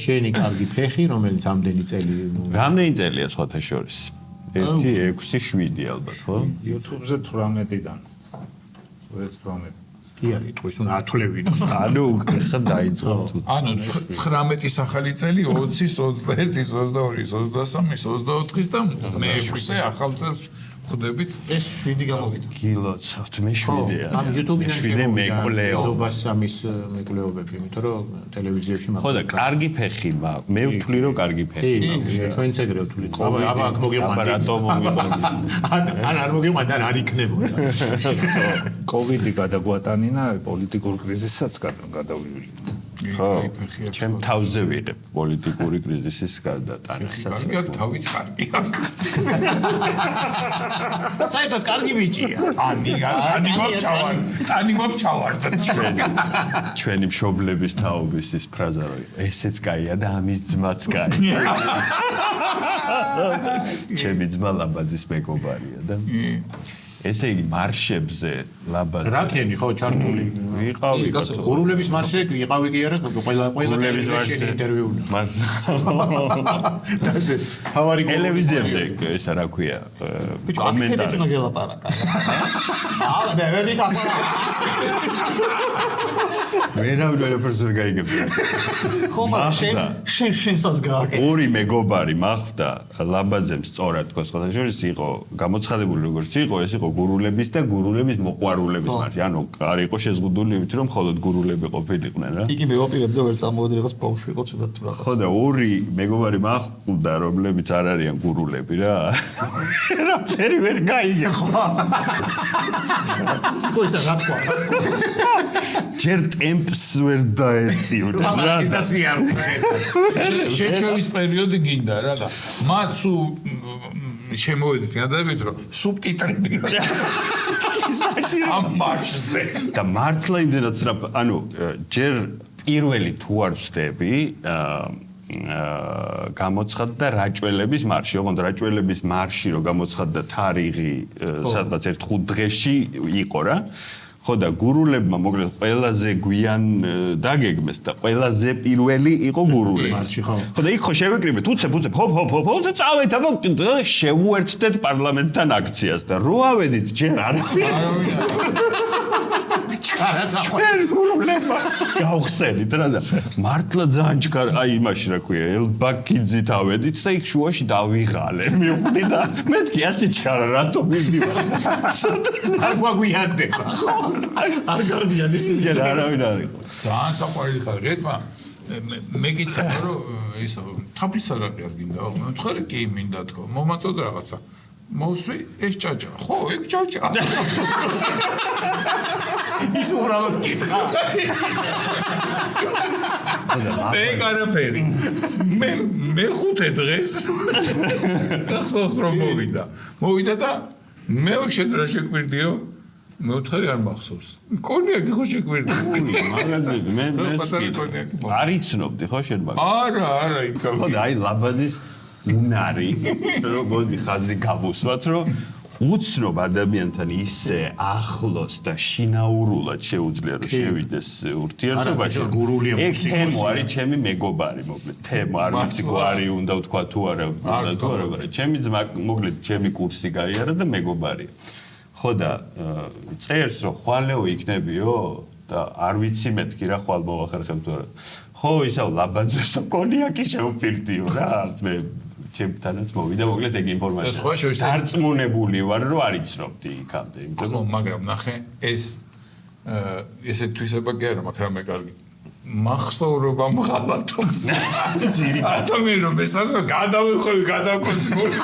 შენი კარგი ფეხი, რომელიც ამდენი წელი რამდენი წელია სხვათა შორის? 1 6 7 ალბათ, ხო? YouTube-ზე 18-დან. 18. კი არის ტყვის უნდა ათვლევინოს. ანუ ხა დაიწყო თუ ანუ 19-ის ახალი წელი 20-ის 21-ის 22-ის 23-ის 24-ის და მე-6-ე ახალ წელს ხვდებით. ეს 7 გამოვიდა. გილოცავთ მე 7-ია. ამ YouTube-იდან 7 მეკვლეო. ბედობას ამის მეკვლეობები, იმიტომ რომ ტელევიზიაში ხო და კარგი ფეხი მაქვს. მე ვთვლი რომ კარგი ფეხი მაქვს. ჩვენც ეგრე ვთვლით. აბა აქ მოგიყვანდი. აბა რატომ მოგიყვანდი? ან არ მოგიყვანდი, ან არ იქნებოდა. კოვიდი გადაგვატანინა, პოლიტიკურ კრიზისაც გადავივლიდი. ხო. ჩემ თავზე ვიღებ პოლიტიკური კრიზისის გადატანასაც. კარგი აქ თავიც კარგი აქ. და საერთოდ კარგი ბიჭია. ანი მოგჩავარ ჩვენი მშობლების თაობის ის ფრაზა რო ესეც კაია და ამის ძმაც კაია. ჩემი ძმა ლაბაძის მეგობარია და ესე იგი მარშებზე ლაბაძი რაკენი ხო ჩართული ვიყავი გურულების მარშზე ვიყავი კი არა ყველა ტელევიზიაში ინტერვიუ თავარი ტელევიზიებზე ეს რა ქვია კომენტარი მოგელაპარაკა აა მე ვედი თაყარა ვერავნაირად ვერ გაიგებია ხო მაგრამ შენსაც გააკეთე ორი მეგობარი მახვდა ლაბაძემ სწორად თქოს ხოთაშორის იყო გამოცხადებული როგორც იყო ეს იყო გურულების და გურულების მოყვარულების მარში ანუ არ იყო შეზღუდული იმით რომ მხოლოდ გურულები ყოფილიყვნენ რა იგი მე ვაპირებ და ვერ წამოვედი რაღაც ბავშვი იყო ცუდად თუ რაღაც ხო და ორი მეგობარი მახვდა რომლებიც არ არიან გურულები რა რა ფერი ვერ გაიგე ხო ისა რა თქვა ჯერ ტემპს ვერ დაეწიოდა რა და სიარული შეჩევის პერიოდი გინდა რა და მათ შემოვედი ზიადებით რომ სუბტიტრები ამ მარშზე და მართლა იმდენად ანუ ჯერ პირველი თუ არ ვწდები გამოცხადდა რაჭველების მარში, ოღონდ რაჭველების მარში რო გამოცხადდა თარიღი სადღაც ერთ 5 დღეში იყო რა. ხო და გურულებმა მოკლედ ყველაზე გვიან დაგეგმეს და ყველაზე პირველი იყო გურულები. ხო და იქ ხო შევეკრიბეთ, უცებ, ჰოპ და წავით აბა შევუერთდეთ პარლამენტთან აქციას და რო ავედით ჯერ ჩვენ გურულებმა გავხსენით რა და მართლა ძალიან ჩქარ აი იმაში რა ქვია ელბაკიძით ავედით და იქ შუაში დავიღალე მივხვდი და მეთქი ასე ჩარა რატო მივდივარ არ გვაგვიანდება არ გარბიან ის ჯერ არავინ არ იყო ძალიან საყვარელი ხარ ღეთმა მე გითხრა რომ ისო თაფლიც არ აღარ გინდა მე ვთქვი კი მინდა თქო მომაწოდ რაღაცა მოსვი ეს ჭაჭა ხო ეგ ჭაჭა ის უბრალოდ კითხა მე გარაფერი მე ხუთე დღეს გახსოვს რომ მოვიდა და მე შედრა შეკვირდიო მე ვთქვი არ მახსოვს კონიაკი ხო შეკვირდი მაგაზე მე არ იცნობდი ხო შენ მაგ არა იქა ხო და აი ლაბაძის უნარი რომ მოდი ხაზი გავუსვათ რომ უცნობ ადამიანთან ისე ახლოს და შინაურულად შეუძლია რომ შევიდეს ურთიერთობაში ეგ თემო არის ჩემი მეგობარი მოკლედ თემო არ ვიცი გვარი უნდა ვთქვა თუ არა მაგრამ ჩემი ძმა მოკლედ ჩემი კურსი გაიარა და მეგობარი ხო და წერს რომ ხვალეო იქნებიო და არ ვიცი მეთქი რა ხვალ მოვახერხებ თუ არა ხო ისა ლაბაძესო კონიაკი შევპირდიო რა მე ჩემთანაც მოვიდა მოკლედ ეგ ინფორმაცია დარწმუნებული ვარ რომ არ იცნობდი იქამდე იმიტომ რომ მაგრამ ნახე ეს ესე თვისება კი არა მაგრამ მე კარგი მახსოვრობა მღალატობს ატომი რომ ესაა გადავიხევი გადავკუთვნილი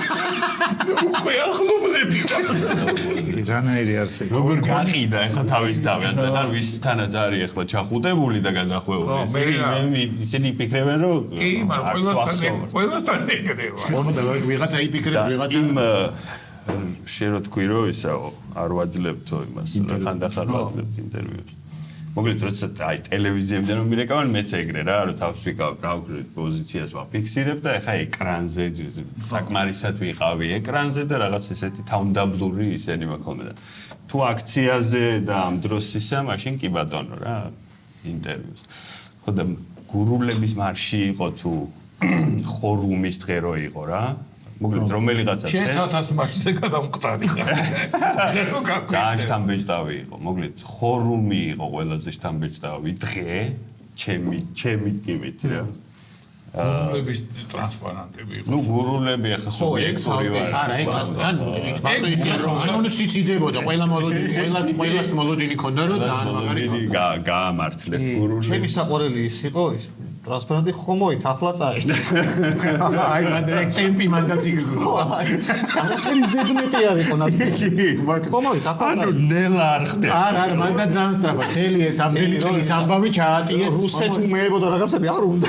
უკვე ახლობლები რანაირი არსება როგორ გაყიდა ეხლა თავის თავი და ვისთანაც არის ეხლა ჩახუტებული და გადახვეული მე ისინი იფიქრებენ რომ კი მაგრამ ყველასთან ეგრევა ხო და ვიღაცა იფიქრებს ვიღაცა იმ შენ რო თქვი რომ ისაო არ ვაძლებთო იმას ხანდახან ვაძლებთ ინტერვიუს მოკლედ როცა აი ტელევიზიამდე რომ მირეკავენ მეც ეგრე რა რომ თავს ვიკავ გავკრით პოზიციას ვაფიქსირებ და ეხა ეკრანზე საკმარისად ვიყავი ეკრანზე და რაღაც ესეთი თავდაბლური ისენი მაქონდა თუ აქციაზე და ამ დროს ისა მაშინ კი ბატონო რა ინტერვიუს ხო და გურულების მარში იყო თუ ხორუმის დღე რო იყო რა მოკლედ რომელიღაცა შეცათას მარშზე გადამყტარი ძალიან შთამბეჭდავი იყო მოკლედ ხორუმი იყო ყველაზე შთამბეჭდავი დღე ჩემი კიმით რა გურულების ტრანსპარანტები იყო ნუ გურულები ახლა სუბიექტური ვარ არა ეგ ანუ სიციდებოდა ყველა მოლოდინი ქონდა რომ ძალიან მაგარი გაამართლეს გურული ჩემი საყვარელი ის იყო ის ტრანსპარანტი ხომოით ახლა წაით აი მანდ ტემპი მანდაც იგრძნო არაფერი ზედმეტი არ იყო ნათქვამი ხომოით ახლა წაით ანუ ნელა არ ხდება არა მანდაც ძალიან სწრაფად ხელი ეს ამდენი წლის ამბავი ჩაატიეს რუსეთ უმეებოდა რაღაცები არ უნდა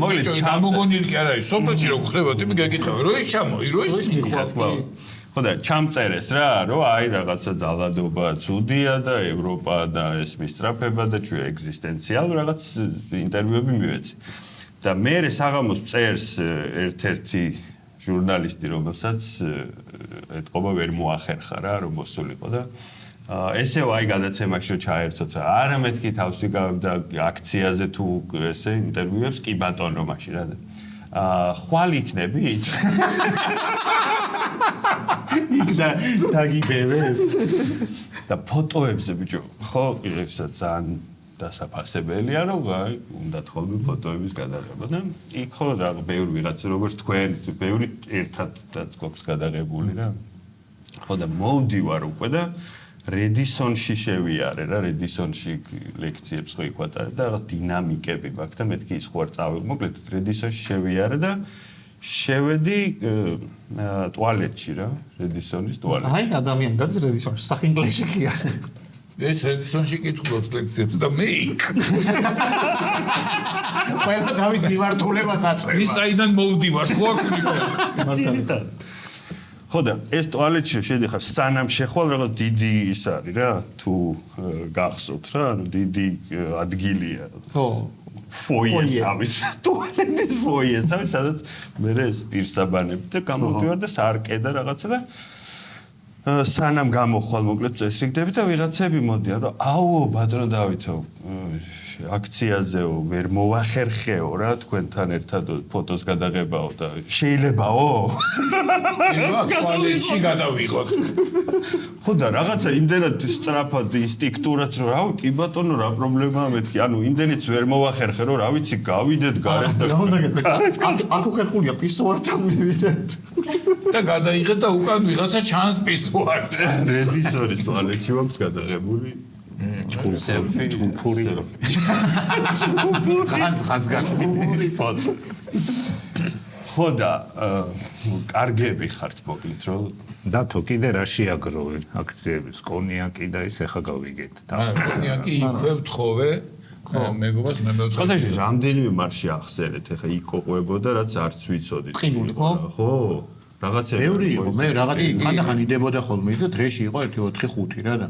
მოკლედ ჩამოგონილი კი არ არის სოფელში რო ხდებოდა იმი გეკითხავ რო ის ჩამოი რო ის მიხვა ხო და ჩამწერეს რა რომ აი რაღაცა ძალადობა ცუდია და ევროპა და ეს მისწრაფება და ჩვენ ეგზისტენციალურ რაღაც ინტერვიუები მივეცი და მე საღამოს წერს ერთ-ერთი ჟურნალისტი რომელსაც ეთყობა ვერ მოახერხა რა რომ მოსულიყო და ესეო აი გადაცემაში რომ ჩაერთოთ არა მეთქი თავს ვიკავებ და აქციაზე თუ ესე ინტერვიუებს კი ბატონო მაშინ რა ხვალ იქნებით იქ და დაგიბევეს და ფოტოებზე ბიჭო ხო იღებსა ძალიან დასაფასებელია რომ აი უნდა თხოვი ფოტოების გადაღება და იქ ხო რა ბევრი ვიღაცა როგორც თქვენ ბევრი ერთადაც გვაქვს გადაღებული რა ხო და მოვდივარ უკვე და რედისონში შევიარე რა რედისონში ლექციებს ხო იყვატარე და რაღაც დინამიკები მაქვს და მეთქი ის ხო არ წავი მოკლედ რედისონში შევიარე და შევედი ტუალეტში რა რედისონის ტუალეტში აი ადამიანი გადის რედისონში სახინგლეში ხია ეს რედისონში კითხულობს ლექციებს და მე იქ ყველა თავის მიმართულებას აწვევა ის აიდან მოვდივარ ხო მართალია ხო და ეს ტუალეტში შედიხარ სანამ შეხვალ რაღაც დიდი ის არის რა თუ გახსოვთ რა ანუ დიდი ადგილია ხო ფოიეს ამის ტუალეტის ფოიეს ამის სადაც მე ეს პირსაბანები და გამოდივარ და სარკე და რაღაცა და სანამ გამოხვალ მოკლედ წესრიგდები და ვიღაცები მოდიან რომ აუ ბატონო დავითო აქციაზეო ვერ მოვახერხეო რა თქვენთან ერთად ფოტოს გადაღებაო და შეიძლებაო აკვალეთში გადავიღოთ ხო და რაღაცა იმდენად სწრაფად ინსტინქტურად რომ რავი კი ბატონო რა პრობლემაა მეთქი ანუ იმდენიც ვერ მოვახერხე რომ რა ვიცი გავიდეთ გარეთ და აქ უხერხულია პისუართან მივიდეთ და გადაიღეთ და უკან ვიღაცა ჩანს პისუართ რედისორის ტუალეტში მაქვს გადაღებული ჯგუფური ხაზგასმიტი ფოტო ხო და კარგები ხართ მოკლედ რომ დათო კიდე რა შეაგროვე აქციების კონიაკი და ის ახლა გავიგეთ კონიაკი იქვე ვთხოვე ხო მეგობას მე მევწე ხოდაში რამდენიმე მარში ახსენეთ ახლა იქ ყვებოდა რაც არც ვიცოდით ყინული ხო ხო რაღაცები ბევრი იყო მე რაღაცა ხანდახან იდებოდა ხოლმე და დრეში იყო 1 4 5 რა და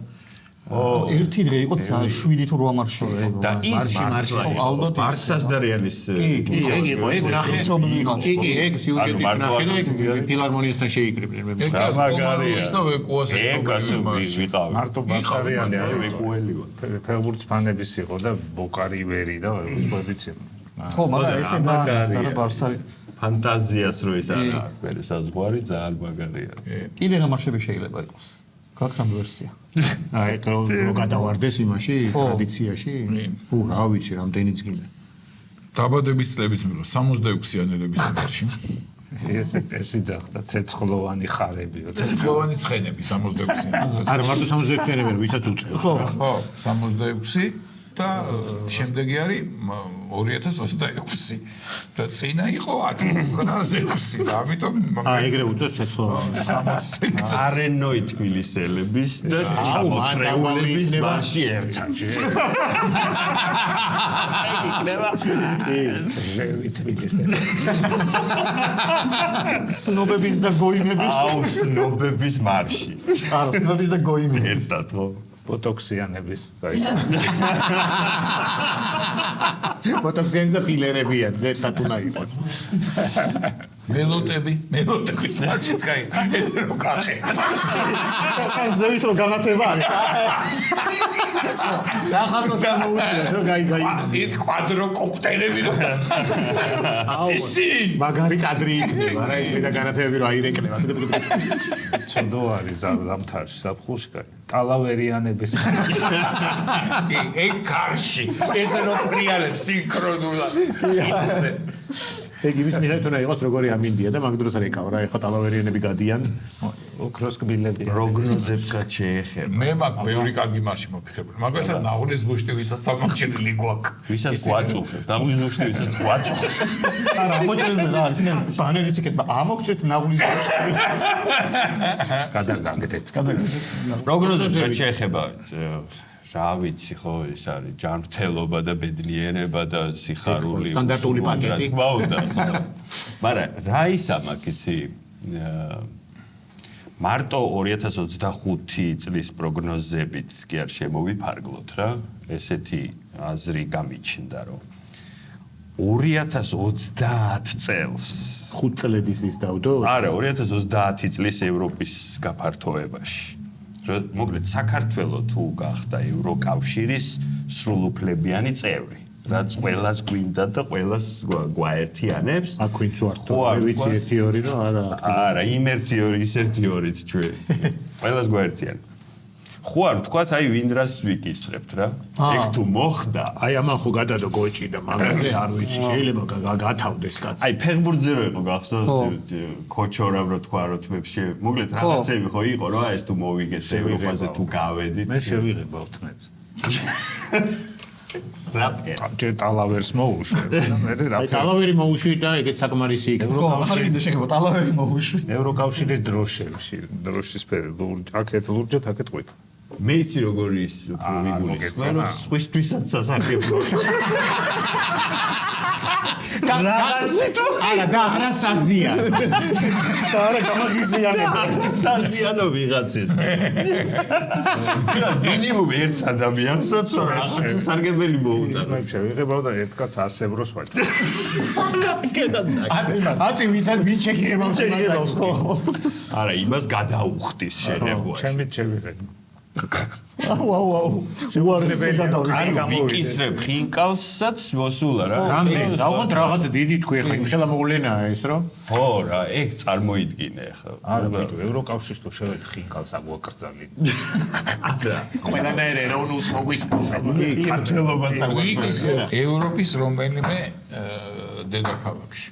ერთი დღე იყო 7 თუ 8 მარში და ის მარში ალბათ ბარსას და რეალის კი იყო ეგ ნახე კი ეგ სიუჟეტი ნახე და ფილარმონიასთან შეიკრიბნენ მე მაგარია და ვეკუას ეგ კაცო ვიყავი მარტო ბასარიანი არის ვეკუელი ფეხბურთის ფანების იყო და ბოკარივერი და უცხოებიც იყო ხო მაგრამ ესე დაანახა და ბარსარი ფანტაზიას რო ის არა მე საზღვარი ძალიან მაგარია კიდე რა მარშები შეიძლება იყოს გაქრამ ვერსია აი რო გადავარდეს იმაში ტრადიციაში უ რა ვიცი რამდენიც გინდა დაბადების წლების მიერ 66-იანელების წლებში ეს იძახდა ცეცხლოვანი ხარებიო ცეცხლოვანი ცხენები 66-იანელები არა მარტო 66-იანები ვისაც უწევს ხო 66 და შემდეგი არის 2026 და წინა იყო 1906 და ამიტომ ეგრე უწევს ცეცხლოვანი 60 არენოი თბილისელების და ჩამოთრეულების მარში ერთად სნობების და გოიმების აუ სნობების მარში არა სნობების და გოიმების ერთად ხო ბოტოქსიანების აი ბოტოქსიანი და ფილერებიან ზერთად უნდა იყოს მელოტების მარშიც კაი ეს რო კახე ზევით რო განათება არის სახალხო გამოუწიოს რომ გაი ის კვადროკოპტერები რო სისი მაგარი კადრი იქნება რა ესე და განათებები რო აირეკნება ცოდო არის ზამთარში საფხულში კაი ტალავერიანების ეგ კარში ეს რო პრიალებს სინქრონულად ეგ იმის მიხედვით უნდა იყოს როგორი ამინდია და მაგ დროს რეკავ რა ეხა ტალავერიანები გადიან ოქროს კბილები პროგნოზებსაც შეეხება მე მაგ ბევრი კარგი მარში მოფიქრებული მაგალითად ნაღლის ბუშტი ვისაც სამოჭრილი გვაქვს ვისაც გვაწუხებ ნაღლის ბუშტი ვისაც გვაწუხებ არა ამოჭრელზე რა არის მე ბანერიც იქნება ამოგჭრეთ ნაღლის ბუშტი გადაგაგდეთ პროგნოზებსაც შეეხება რა ვიცი ხო ეს არის ჯანმრთელობა და ბედნიერება და სიხარული სტანდარტული პაკეტი მაგრამ რა ისა მაგ იცი მარტო 2025 წლის პროგნოზებით კი არ შემოვიფარგლოთ რა ესეთი აზრი გამიჩნდა რომ 2030 წელს 5 წლედის ის დავდო არა 2030 წლის ევროპის გაფართოებაში მოკლედ საქართველოს თუ გახდა ევროკავშირის სრულუფლებიანი წევრი რაც ყველას გვინდა და ყველას გვაერთიანებს აქ ვინც ვარ ხო ვიცი 1-2 რომ არა იმ 1-2 ის 1-2-იც ჩვენ ყველას გვაერთიანებს ხო არ თქვათ აი ვინ რას ვიკისრებთ რა ეგ თუ მოხდა აი ამან ხო გადადო გოჭი და მაგაზე არ ვიცი შეიძლება გათავდეს კაცი აი ფეხბურთზე რო იყო გახსოვს ქოჩორამ რო თქვა რო თმებში მოკლედ რაღაცები ხო იყო რა ეს თუ მოვიგეთ ევროპაზე თუ გავედით მე შევიღებ ავთნებს რაპერ ტალავერს მოუშვებ და მე რა აი ტალავერი მოუშვი და ეგეც საკმარისი იქნება ხო ახლა კიდე შეიძლება ტალავერი მოუშვი ევროკავშირის დროშის სფერო აქეთ ლურჯად აქეთ ყვით მე იცი როგორი ის უფრო ვიგულისხმე რომ სხვისთვისაც სასახებო არა და არა საზია. და არა გამაღიზიანება. სტაზიანო ვიღაცის. მინიმუმ ერთ ადამიანსაც რაღაცა სარგებელი მოუტანა. მე შევიღებავ და ერთ კაც 100 ევროს ვაჭრ. აცი ვისაც მიჩეკი შეგებავს ხო? არა, იმას გადაუხდის შეიძლება. ჩემით შევიღებ. აუ. უარესზე გადავიდე. არ გამოვიდეს. ვიკისრებ ხინკალსაც მოსულა რა. რამდენი ალბათ რაღაც დიდი თქვი ხა იმ ხელა მოვლენაა ეს რომ ხო რა, ეგ წარმოიდგინე ხა. არა ბიჭო, ევროკავშირს თუ შევედი ხინკალს აგვაკრძალინე. ყველანაირ ეროვნულს მოგვისწავლა. ქართველობაც ვიკისრებ ევროპის რომელიმე დედაქალაქში.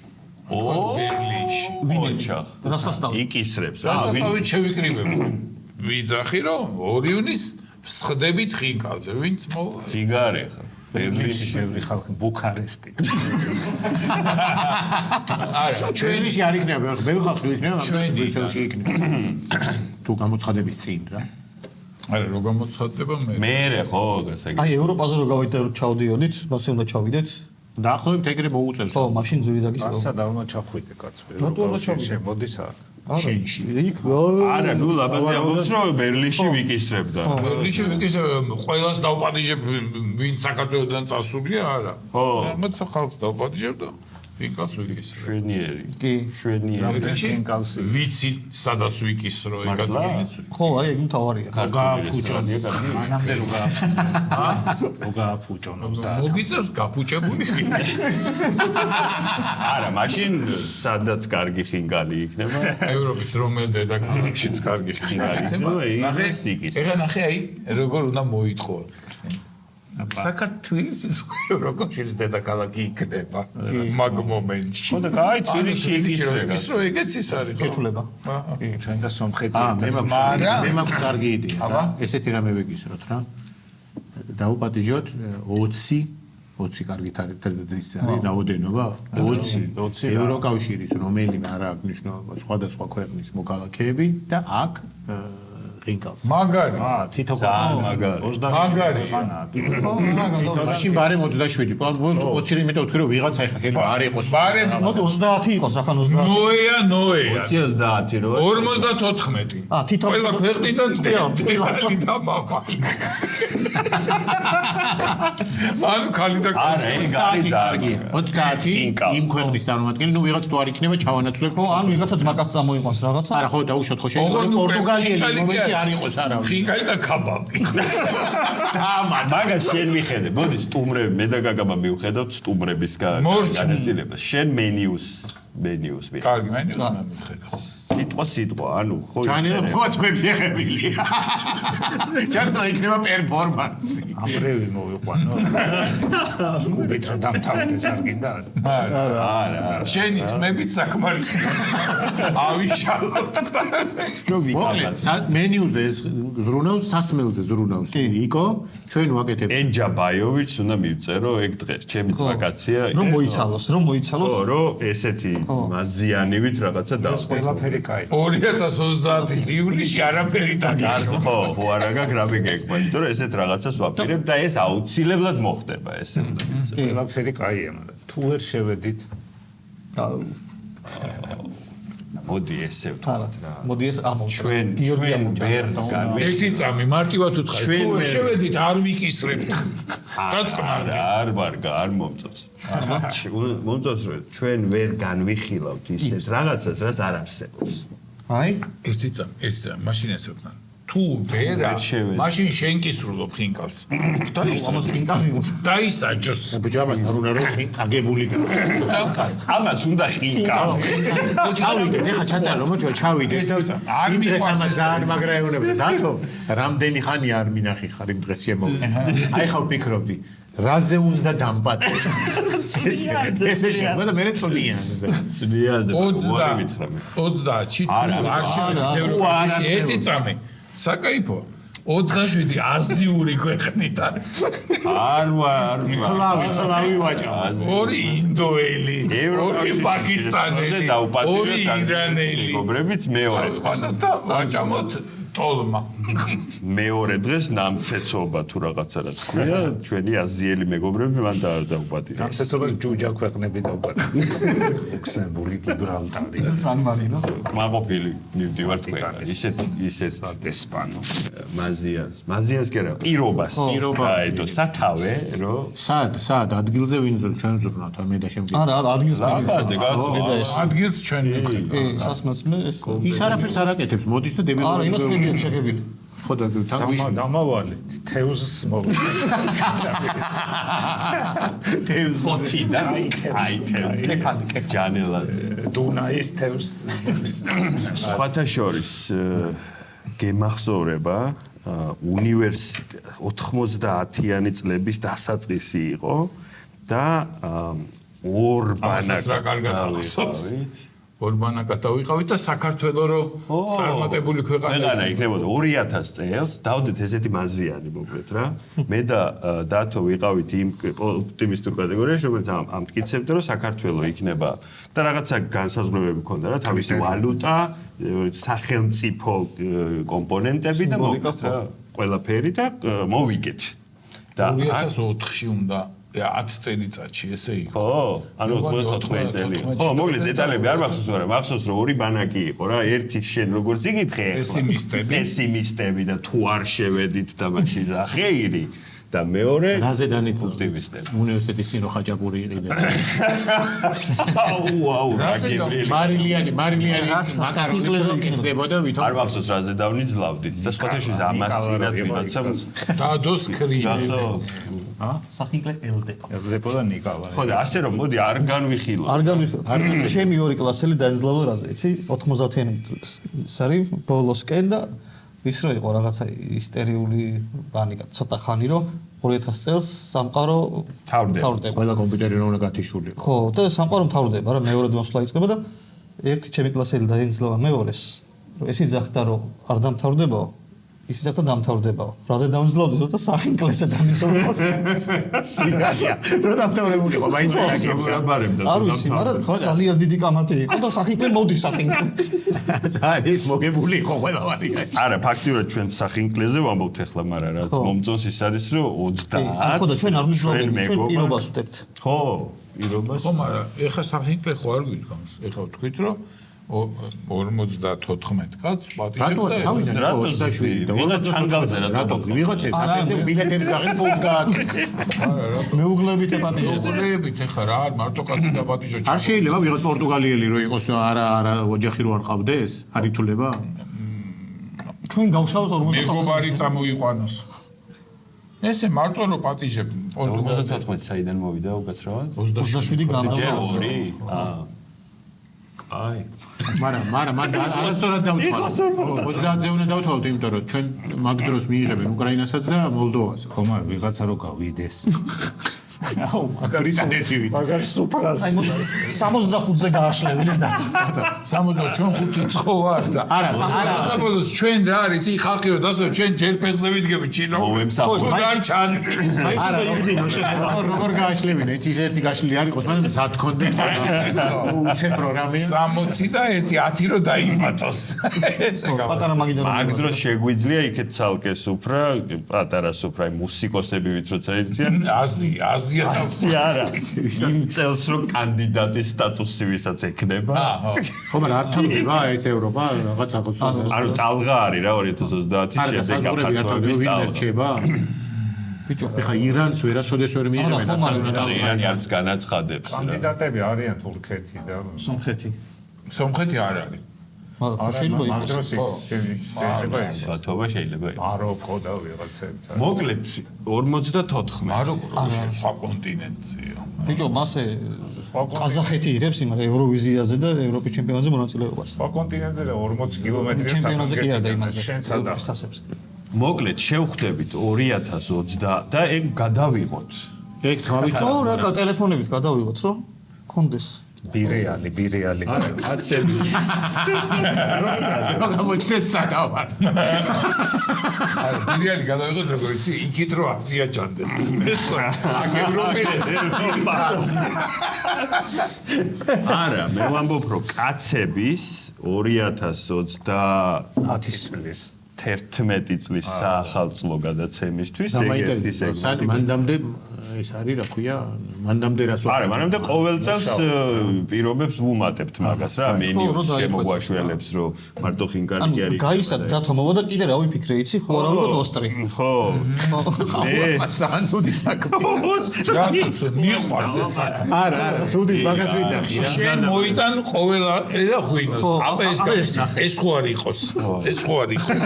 ბერლინში. ვინჩა. რასასწავლი? იკისრებს რა. ასწავლით შევიკრიბებ. ვიძახი რომ ორიონის სხდებით ხინკალზე, ვინც მოვა. ჯიგარე ხა. ბერლინში შევრი ხალხი ბუქარესტი. არა, ჩვენში არ იქნება, ბევრი ხალხი იქნება, მაგრამ ჩვენი ბრიუსელში იქნება. თუ გამოცხადების წინ რა. არა, რო გამოცხადდება მე. მერე ხო, ესე იგი. აი ევროპაზე რო გავიდეთ, ჩავდიოდით, მასე უნდა ჩავიდეთ. დაახლოებით ეგრე მოუწევს. ხო, მაშინ ზურიდაგის ასა დავნა ჩახვიდე კაცო. რატო უნდა ჩავიდე? შემოდის არ. შენში. იქ არა, ნუ ლაბაზი ამბობს რომ ბერლინში ვიკისრებდა. ბერლინში ვიკისრებ, ყველას დავპატიჟებ, ვინ საქართველოსდან წასულია, არა. ხო. რამაცა ხალხს დავპატიჟებ და ხინკალს ვიკისრებ. შვენიერი. კი. შვენიერი. რამდენი ხინკალსი? ვიცი, სადაც ვიკისრო, ეგ ადგილიც. ხო, აი ეგ მთავარია. გაფუჭონია კარგი. მანამდე რო გააფუჭონოს და მოგიწევს გაფუჭებული ხინკალი. არა, მაშინ სადაც კარგი ხინკალი იქნება. ევროპის რომელ დედაქალაქშიც კარგი ხინკალი იქნება. ნახე, იკის. ეხლა ნახე აი, როგორ უნდა მოითხოვო. საქართველოს ევროკავშირის დედაქალაქი იქნება მაგ მომენტში. ხო და გაი თბილისში იკისრება. ის რო ეგეც ის არის. კეთულება. ჩვენ და სომხეთი. მე მაგრამ- მაქვს კარგი იდეა. აბა. ესეთი რამე ვეგისროთ რა. დაუპატიჟოთ 20 კარგი თარიღის არის რაოდენობა 20 ევროკავშირის რომელიმე არ აქვს მნიშვნელობა სხვადასხვა ქვეყნის მოქალაქეები და აქ ხინკალს. მაგარი. თითო ძალიან მაგარი. 27 ხანა. მაშინ ბარემ 27. 20 იმიტომ ვთქვი რომ ვიღაცა ეხა შეიძლება არ იყოს. ბარემ მოდი 30 იყოს, რახან 30. ნოეა 30 რო 54. თითო ყველა ქვეყნიდან ტყვილი და მამა. ანუ ხალი და არა, ეგ არის კარგი. 30 იმ ქვეყნის წარმომადგენელი, ნუ ვიღაც თუ არ იქნება ჩავანაცვლებ. ხო, ან ვიღაცაც მაგაც წამოიყვანს რაღაცა. არა, ხო, დაუშვათ ხო შეიძლება პორტუგალიელი მომენტი არ იყოს არავინ. ხინკალი და კაბაბი. მაგას შენ მიხედე. მოდი სტუმრები, მე და გაგაბა მივხედავთ სტუმრების განაწილებას. შენ მენიუს მიხედავ. კარგი, მე ნიუს მემხედა. სიტყვა, ანუ ხო ჩანელა ფოტოები ეხებილი. ჩანელა იქნება პერფორმანსი. ამრევი მოვიყვანო. სკუბით რომ დამთავრდეს არ გინდა? არა. შენი თმებით საკმარისი. ავიშალოთ. მოკლედ, მენიუზე ეს ზრუნავს, სასმელზე ზრუნავს. იკო, ჩვენ ვაკეთებთ. ენჯა ბაიოვიჩს უნდა მივწერო ეგ დღეს. ჩემი ვაკაცია. რომ მოიცალოს. ხო, რომ ესეთი მაზიანივით რაღაცა დავყო. ყველაფერი კაი. 2030 ივლისში არაფერი დაგარგო. ხო, არა გაქვს რა მეგეკვა, იმიტომ რომ ესეთ რაღაცას ვაპირებ და ეს აუცილებლად მოხდება ესე. ყველაფერი კაია, მაგრამ თუ ვერ შევედით მოდი ესე ვთქვათ რა. მოდი ეს ამოვ. ჩვენ ვერ ერთი წამი მარტივად უთხარი. ჩვენ თუ ვერ- შევედით არ ვიკისრებთ. დაწყნარდი. არ ვარგა, არ მომწონს. მომწონს რომ ჩვენ ვერ განვიხილავთ ისეთ რაღაცას, რაც არ არსებობს. აი, ერთი წამი, მაშინ ესე ვთქვა. თუ ვერა, შევედი. მაშინ შენ კისრულობ ხინკალს. ამას კინკალი უნდა. დაისაჯოს. ბიჭო, ამას არ უნდა რომ წაგებული გაკეთო. ამას უნდა ხინკა. ჩავიდეთ, ეხლა ჩაწარო, მოჩვენა, ჩავიდეთ. არ იმ დღეს მიყვარს ამას ეს. ძალიან მაგრა ეუბნებოდა. დათო, რამდენი ხანი არ მინახი ხარ იმ დღეს შემოვიდა. აი ხა ვფიქრობდი, რაზე უნდა დამპატო. ესე შეგვიდა მე წლიანზე. ძლიაზე 30-ში თუ არა, არ შევედით ევროპაში ერთი წამი. საკაიფო. 27 აზიური ქვეყნიდან. არ ვარ. კლავი ვაჭამ. ორი ინდოელი, ორი პაკისტანელი, ორი ირანელი. მეგობრებიც მეორე და ვაჭამოთ ტოლმა. მეორე დღეს ნამცეცობა თუ რაღაცა რაც ქვია, ჩვენი აზიელი მეგობრები მან დაუპატირეს. ნამცეცობას ჯუჯა ქვეყნები დაუპატირეს. ლუქსემბურგი, გიბრალტარი, სან-მარინო. მაყოფილი მივდივართ ყველა. ისეთ ესპანო. მაზიანს კი არა, პირობას. აიდო სათავე, რომ სად ადგილზე ვინ ჩვენ ზრუნავთ მე და შემდგომ. არა, ადგილს ლაპადე მე ეს. ადგილს ჩვენ კი, სასმას მე ეს. ის არაფერს არ აკეთებს, მოდის და არა, იმას დებილობებს. მიდიან შეგებილი. ხო და თან ვიშ. დამავალი თევზს მოვიდა. ფოთი და აი თევზი. ჯანელაძე. დუნაის თევზს. სხვათა შორის გემახსოვრება უნივერსიტეტ 90-იანი წლების დასაწყისი იყო და ორბანა რა კარგად ახსოვს. ორბანა გადავიყავით და საქართველოს რო წარმატებული ქვეყანა იქნებოდა 2000 წელს დავდეთ ესეთი მაზიანი მოკლედ რა მე და დათო ვიყავით იმ ოპტიმისტურ კატეგორიაში რომელიც ამტკიცებდა რომ საქართველოს იქნება და რაღაცა განსაზღვრებები ქონდა რა თავისი ვალუტა სახელმწიფო კომპონენტები და მოკლედ რა ყველაფერი და მოვიგეთ და 2004-ში უნდა 10 წელიწადში ესე იყო. ხო, ანუ 94 წელი. ხო, მოკლედ დეტალები არ მახსოვს, მაგრამ მახსოვს რომ ორი ბანაკი იყო რა, ერთი შენ როგორც იგითხე ახლა. პესიმისტები და თუ არ შევედით და მაშინ რა ხეირი და მეორე რაზე დანიწყო ოპტიმისტები. უნივერსიტეტის სინო ხაჭაპური იყიდა. აუ, რა გებრიელი. მარილიანი მასარინკლეზე იქნებოდა ვითომ. არ მახსოვს რაზე დავნიძლავდით და სხვათაშორის ამას წინათ ვიღაცა დადოს კრი. სახინკლე ელდეპა. ელდეპა და ნიკავა. ხო და ასე რომ მოდი არ განვიხილო. არ განვიხილო. ჩემი ორი კლასელი დაეძლევა რაზე, იცი? 90-იანი წელს არის ბოლოსკენ და ის რა იყო რაღაცა ისტერიული პანიკა ცოტა ხანი რომ 2000 წელს სამყარო თავდება. ყველა კომპიუტერი რომ უნდა გათიშულიყო. ხო, და სამყარო თავდება რა, მეორე მოსვლა იწყება და ერთი ჩემი კლასელი დაეძლევა მეორეს. რომ ეს იძახდა რომ არ დამთავრდებაო. ის იძახდა დამთავრდებაო. რაზე დაუძლავდით და სახინკლესა დამისწორებოს. ჭიგაშია. რო დამთავრებულიყო, მაინც აბარებდა. არ ვიცი, მაგრამ ძალიან დიდი კამათი იყო და სახინკლე მოდის სახინკლე. ის მოგებული იყო ყველა ვარიანტი. არა, ფაქტიურად ჩვენ სახინკლეზე ვამბობთ ახლა, მაგრამ რაც მომწონს ის არის რომ 30. ხო და ჩვენ არ ვნიშნავთ, ჩვენ პირობას ვუდებთ. ხო, პირობას. ხო, მაგრამ ეხა სახინკლე ხო არ გიდგამს. ეხა ვთქვით რომ 54 კაც პატიჟებდა. რატო ზაშვი? ვიღა ჩანგალზე რატო? ვიღაცებს აკეთებ ბილეთებს გაღებ ფულს გააკეთე. მეუღლებით ეპატიჟებს. მეუღლებით ეხა რა არ მარტო კაცი და პატიჟო. არ შეიძლება ვიღაც პორტუგალიელი რო იყოს არა ოჯახი რო არ ყავდეს? არ ითულება? ჩვენ გავშალოთ 50. მეგობარი წამოიყვანოს. ესე მარტო რო პატიჟებ პორტუგალიაში 54 საიდან მოვიდა უკაცრავად? 27 გამოვიდა. ორი? აი. მაგრამ არასწორად დავთვალე. 30-ზე უნდა დავთვალოთ, იმიტომ რომ ჩვენ მაგ დროს მიიღებენ უკრაინასაც და მოლდოვას. ხო, მაგრამ ვიღაცა რო გავიდეს. აუ, ბრიტანეთი ვით. მაგარ სუპრას. აი 65-ზე გააშლევინე და 60 ჩვენ 5 წხოვ ვარ და არა საბოლოოს ჩვენ რა არის ი ხალხი რომ დასწრებ ჩვენ ჯერ ფეხზე ვიდგები ჩინო მოვემსახურე. არ ჩანდი არა როგორ გააშლევინე ის ერთი გაშლილი არ იყოს მაგრამ მზად კონდე უცე პროგრამია 60 და 1 10 რო დაიმატოს ესე გავა პატარა მაგიდან მაგ დროს შეგვიძლია იქეთ ცალკე სუფრა, პატარა სუფრა, მუსიკოსები ვით როცა ერთიან. აზია არა. იმ წელს რო კანდიდატის სტატუსი ვისაც ექნება. ხო მაგრამ არ თავდება ეს ევროპა რაღაც ახოსოს ანუ ტალღა არის რა 2030-ის შემდეგ გაფართოების ტალღა. ბიჭო, ეხა ირანს ვერასოდეს ვერ მიიღებენ აცალუნა ირანი არც განაცხადებს რა. კანდიდატები არიან თურქეთი და სომხეთი. სომხეთი არ არის მაგრამ შეიძლება მაგ იყოს. დროს შეიძლება იყოს ბათობა შეიძლება იყოს. მაროკო და ვიღაცები. მოკლედ 54. მაროკო სხვა კონტინენტია ბიჭო, მასე ყაზახეთი იღებს იმას ევროვიზიაზე და ევროპის ჩემპიონატზე მონაწილეობას. სხვა კონტინენტზე 40 კილომეტრია ჩემპიონატზე კი არა და იმაზე. შენ სადა სტასებს. მოკლედ შევხვდებით 2020 და ეგ გადავიღოთ. ეგ თავით ხო, რა ტელეფონებით გადავიღოთ, რომ კონდეს. ბირეალი კაცები რა გამოჩნდეს სადავარ. არა ბირიალი გადავიღოთ როგორ იცი იქით რო აზია ჩანდეს ეს აქ ევროპელი არა, მე ვამბობ რომ კაცების 2030 წლის 11 წლის საახალწლო გადაცემისთვის ეგ ის ეგ მანდამდე ეს არის რა ქვია მანდამდე რას არა მანამდე ყოველ წელს პირობებს ვუმატებთ მაგას რა მენიუს შემოგვაშველებს რომ მარტო ხინკალიკი არის გაისა დათო მოვა და კიდე რა ვიფიქრე იცი ხო რა ვიყოთ ოსტრი ხო სანცუდი საქმე მიყვარს ეს საქმე არა ცუდი მაგას ვიძახი რა შენ მოიტან ყოველა და ღვინოს აბა ეს ხო არ იყოს ეს ხო არ იყოს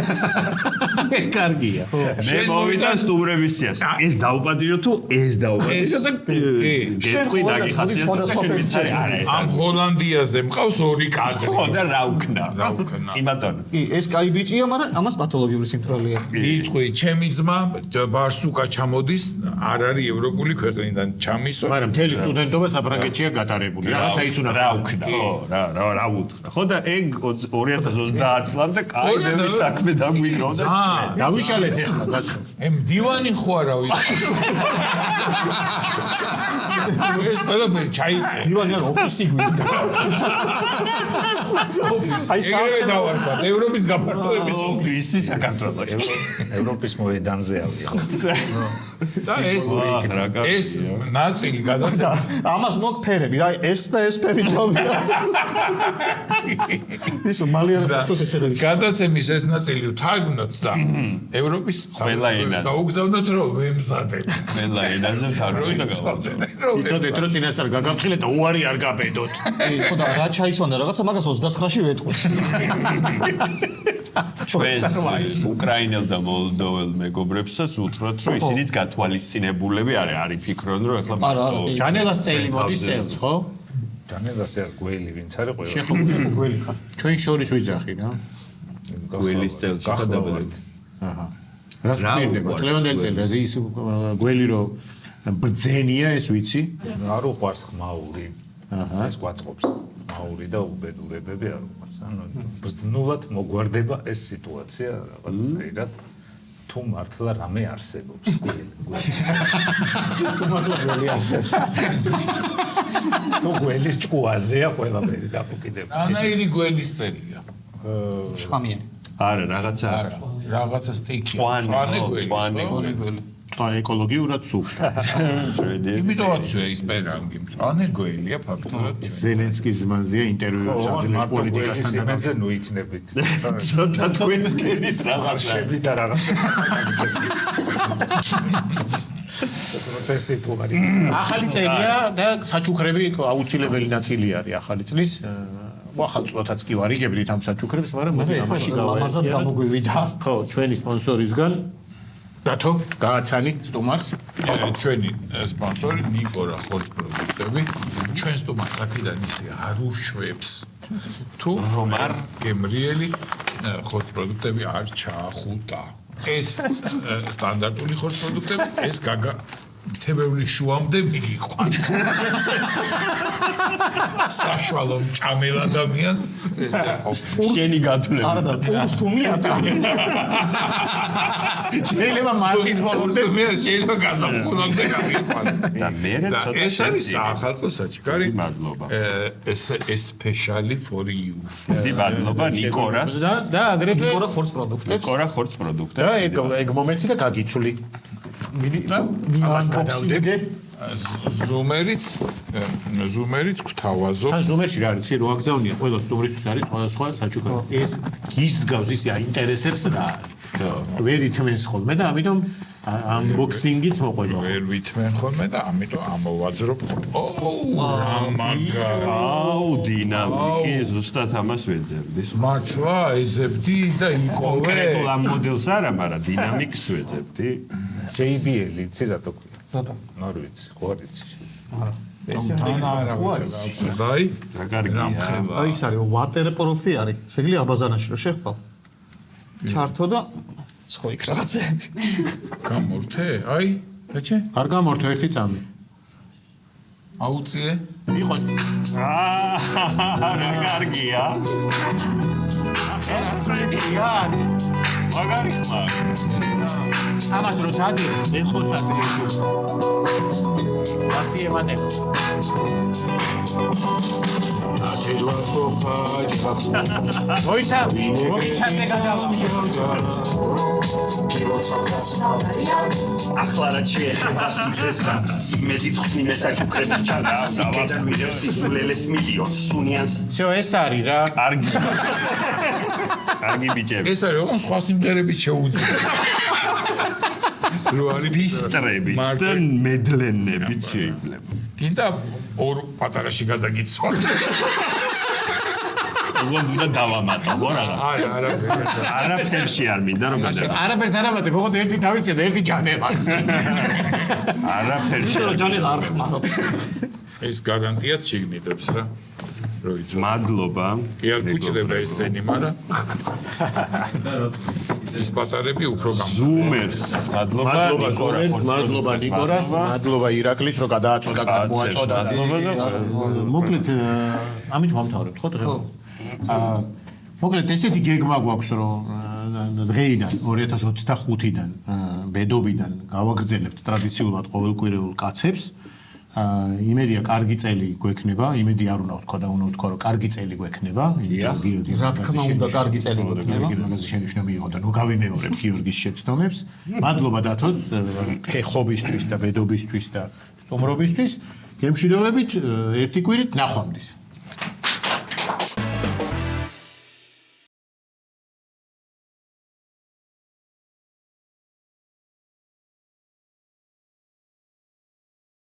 კარგია მე მოვიტან სტუმრების სიას ეს დაუპატიჟო თუ ეს დაუპატიჟო და გეტყვი დაგიხასიათო ამ ჰოლანდიაზე მყავს ორი კადრი ხო და რა უკნა იმატონ კი ეს კაი ბიჭია მაგრამ ამას პათოლოგიური სიმთვრალეა იტყვი ჩემი ძმა ბარსუკა ჩამოდის არ არის ევროპული ქვეყნიდან ჩამისო მაგრამ მთელი სტუდენტობა საფრანგეთშია გატარებული რაღაცა ის უნდა რა უკნა ხო რა უთხრა ხო და ეგ 2030 წლამდე კაი ბევრი საქმე დაგვიგროვდა დავიშალეთ ეხლა გასულ მდივანი ხო არა ვიცი ეს ყველაფერი ჩაიწე დივანი არ ოფისი გვინდა აი საერთოდ დავარქვა ევროპის გაფართოების ოფისი საქართველოში ევროპის მოედანზე ავიღო და ეს ნაწილი გადაცემა ამას მოგფერები რა ეს და ეს ფერი ჯობია ის მალიერებს ფოტოს ესე რომ გადაცემის ეს ნაწილი ვთარგმნოთ და ევროპის ენაზე. დაუგზავნოთ რომ ვემზადეთ მელა ენაზე თარგმნი და გავავდეთ იცოდეთ რომ წინასწარ გაგამთხილეთ და უარი არ გაბედოთ ხო და რა ჩაიცვანდა რაღაცა მაგას 29-ში ვეთქვი ჩვენ უკრაინელ და მოლდოველს მეგობრებსაც უთხრათ რომ ისინიც გათვალისწინებულები არის ფიქრობენ რომ ეხლა ჯანელას წელი მოდის წელს ხო ჯანელას არ გველი ვინც არის ყველა შეხო გველი ხარ ჩვენ შორის ვიძახი რა გველის წელს გადაბედეთ აჰა რა სწირდება წლევანდელი წელი ის გველი რომ ბრძენია ეს ვიცი არ უყვარს ხმაური ეს გვაწყობს ხმაური და უბედურებები არ უყვარს ანუ ბრძნულად მოგვარდება ეს სიტუაცია რაღაცნაირად თუ მართლა რამე არსებობს თუ გველის ჭკუაზეა ყველაფერი დაფუკიდებული ანაირი გველის წელია შხამიანი არა რაღაცა რაღაცა სტიკი წვანი გველი ან ეკოლოგიურად სუფთა იმიტომაც ის პერანგი მწვანე გველია ფაქტობრივად ზელენსკის ზმანზეა ინტერვიუებს აძლევს პოლიტიკასთან დაკავშირებით ნუ იქნებით ცოტა თქვენით რაღაცა შები და რაღაცა პროტესტი თუ არის ახალი წელია და საჩუქრები აუცილებელი ნაწილი არის ახალი წლის ახალ წლათაც კი ვარიგებდით ამ საჩუქრებს მაგრამ ეხლა ლამაზად გამოგვივიდა ხო ჩვენი სპონსორისგან რათო გააცანი სტუმარს ჩვენი სპონსორი ნიკორა ხორც პროდუქტები ჩვენ სტუმარს აქედან ისე არ უშვებს თუ რომარ გემრიელი ხორც პროდუქტები არ ჩაახუტა ეს სტანდარტული ხორც პროდუქტები ეს გაგა თებერვლის შუამდე მიგიყვან საშუალო მჭამელ ადამიანს შენი გათვლები არა და პურს თუ მიატა შეიძლება მარტის ბოლომდე შეიძლება გაზაფხულამდე გაგიყვან და მე ცოტა ეს არის საახალწლო საჩქარი მადლობა ეს specially for you მადლობა ნიკორას და აგრეთვე ნიკორა ხორც პროდუქტებს ნიკორა ხორც და პროდუქტები ეგ მომენტი და გაგიცვლი მივას ბოქსინგე ზუმერიც გვთავაზობს ან ზუმერში რა არის რო აგზავნია ყველა სტუმრისთვის არის სხვა საჩუქრები ეს გისგავს ისი აინტერესებს რა ვერ ითმენს ხოლმე და ამიტომ unboxing-იც მოყვება ვერ ვითმენ ხოლმე და ამიტომ ამოვაძრობ რა მაგარი აუ დინამიკი ზუსტად ამას ვეძებდი მართლა ეძებდი და იყვე კონკრეტულ ამ მოდელს არა მაგრამ დინამიკს ვეძებდი JBL იცი რატო ქვია რატო არ ვიცი ხო არ იცი თან არა ვიცი დაი რა კარგია აი ის არის ვატერპროფი არის შეიძლება აბაზანაში რომ შეხვალ ჩართო და ცხო იქ რაღაცები გამორთე აი ეჩე არ გამორთო ერთი წამი აუწიე იყოს რა კარგია ეს ფრენკია მაგარი ხმა. ამას რო დადი, ეხოსას ეს. ასი ემატება. მოიცა ახლა რა შეეხება სიძესთან იმედი ხსნინეს აჩუქრებს ჩადა დავადა ვიდეოს სიზულელეს მილიონს სუნიანს всё ეს არის რა კარგი ბიჭები. ეს არის ოღონდ სხვა სიმღერებით შეუძლია. რო არის ბისტრები და მედლენებით შეიძლება. გინდა ორ პატარაში გადაგიცვა. უგონ უნდა დავამატო რა. არაფერში არ მინდა რომ გადაგა. არაფერს არ ამატებ, ოღონდ ერთი თავისია და ერთი ჯანელა. არაფერში. რომ ჯანელა არ ხმარობს. ეს გარანტიად შეგნიდებს რა. როიცა მადლობა. კი არ გუჭდება ეს სენი, მაგრამ ის პატარები უფრო ზუმერს. მადლობა ზუმერს, მადლობა ნიკორას, მადლობა ირაკლის რომ გადააწოდა, გამოაწოდა. მოკლედ ამით მომთავრებთ ხო დღეს? მოკლედ ესეთი გეგმა გვაქვს რომ დღეიდან 2025-დან ბედობიდან გავაგრძელებთ ტრადიციულად ყოველკვირეულ კაცებს. იმედია კარგი წელი გვექნება, იმედი არ უნდა ვთქვა და უნდა ვთქვა რომ კარგი წელი გვექნება. რა თქმა უნდა კარგი წელი გვექნება. მაგაზე შენიშვნა მიიღო და ნუ გავიმეორებ გიორგის შეცდომებს. მადლობა დათოს ფეხობისთვის და ბედობისთვის და სტუმრობისთვის. გემშვიდობებით ერთი კვირით ნახვამდის.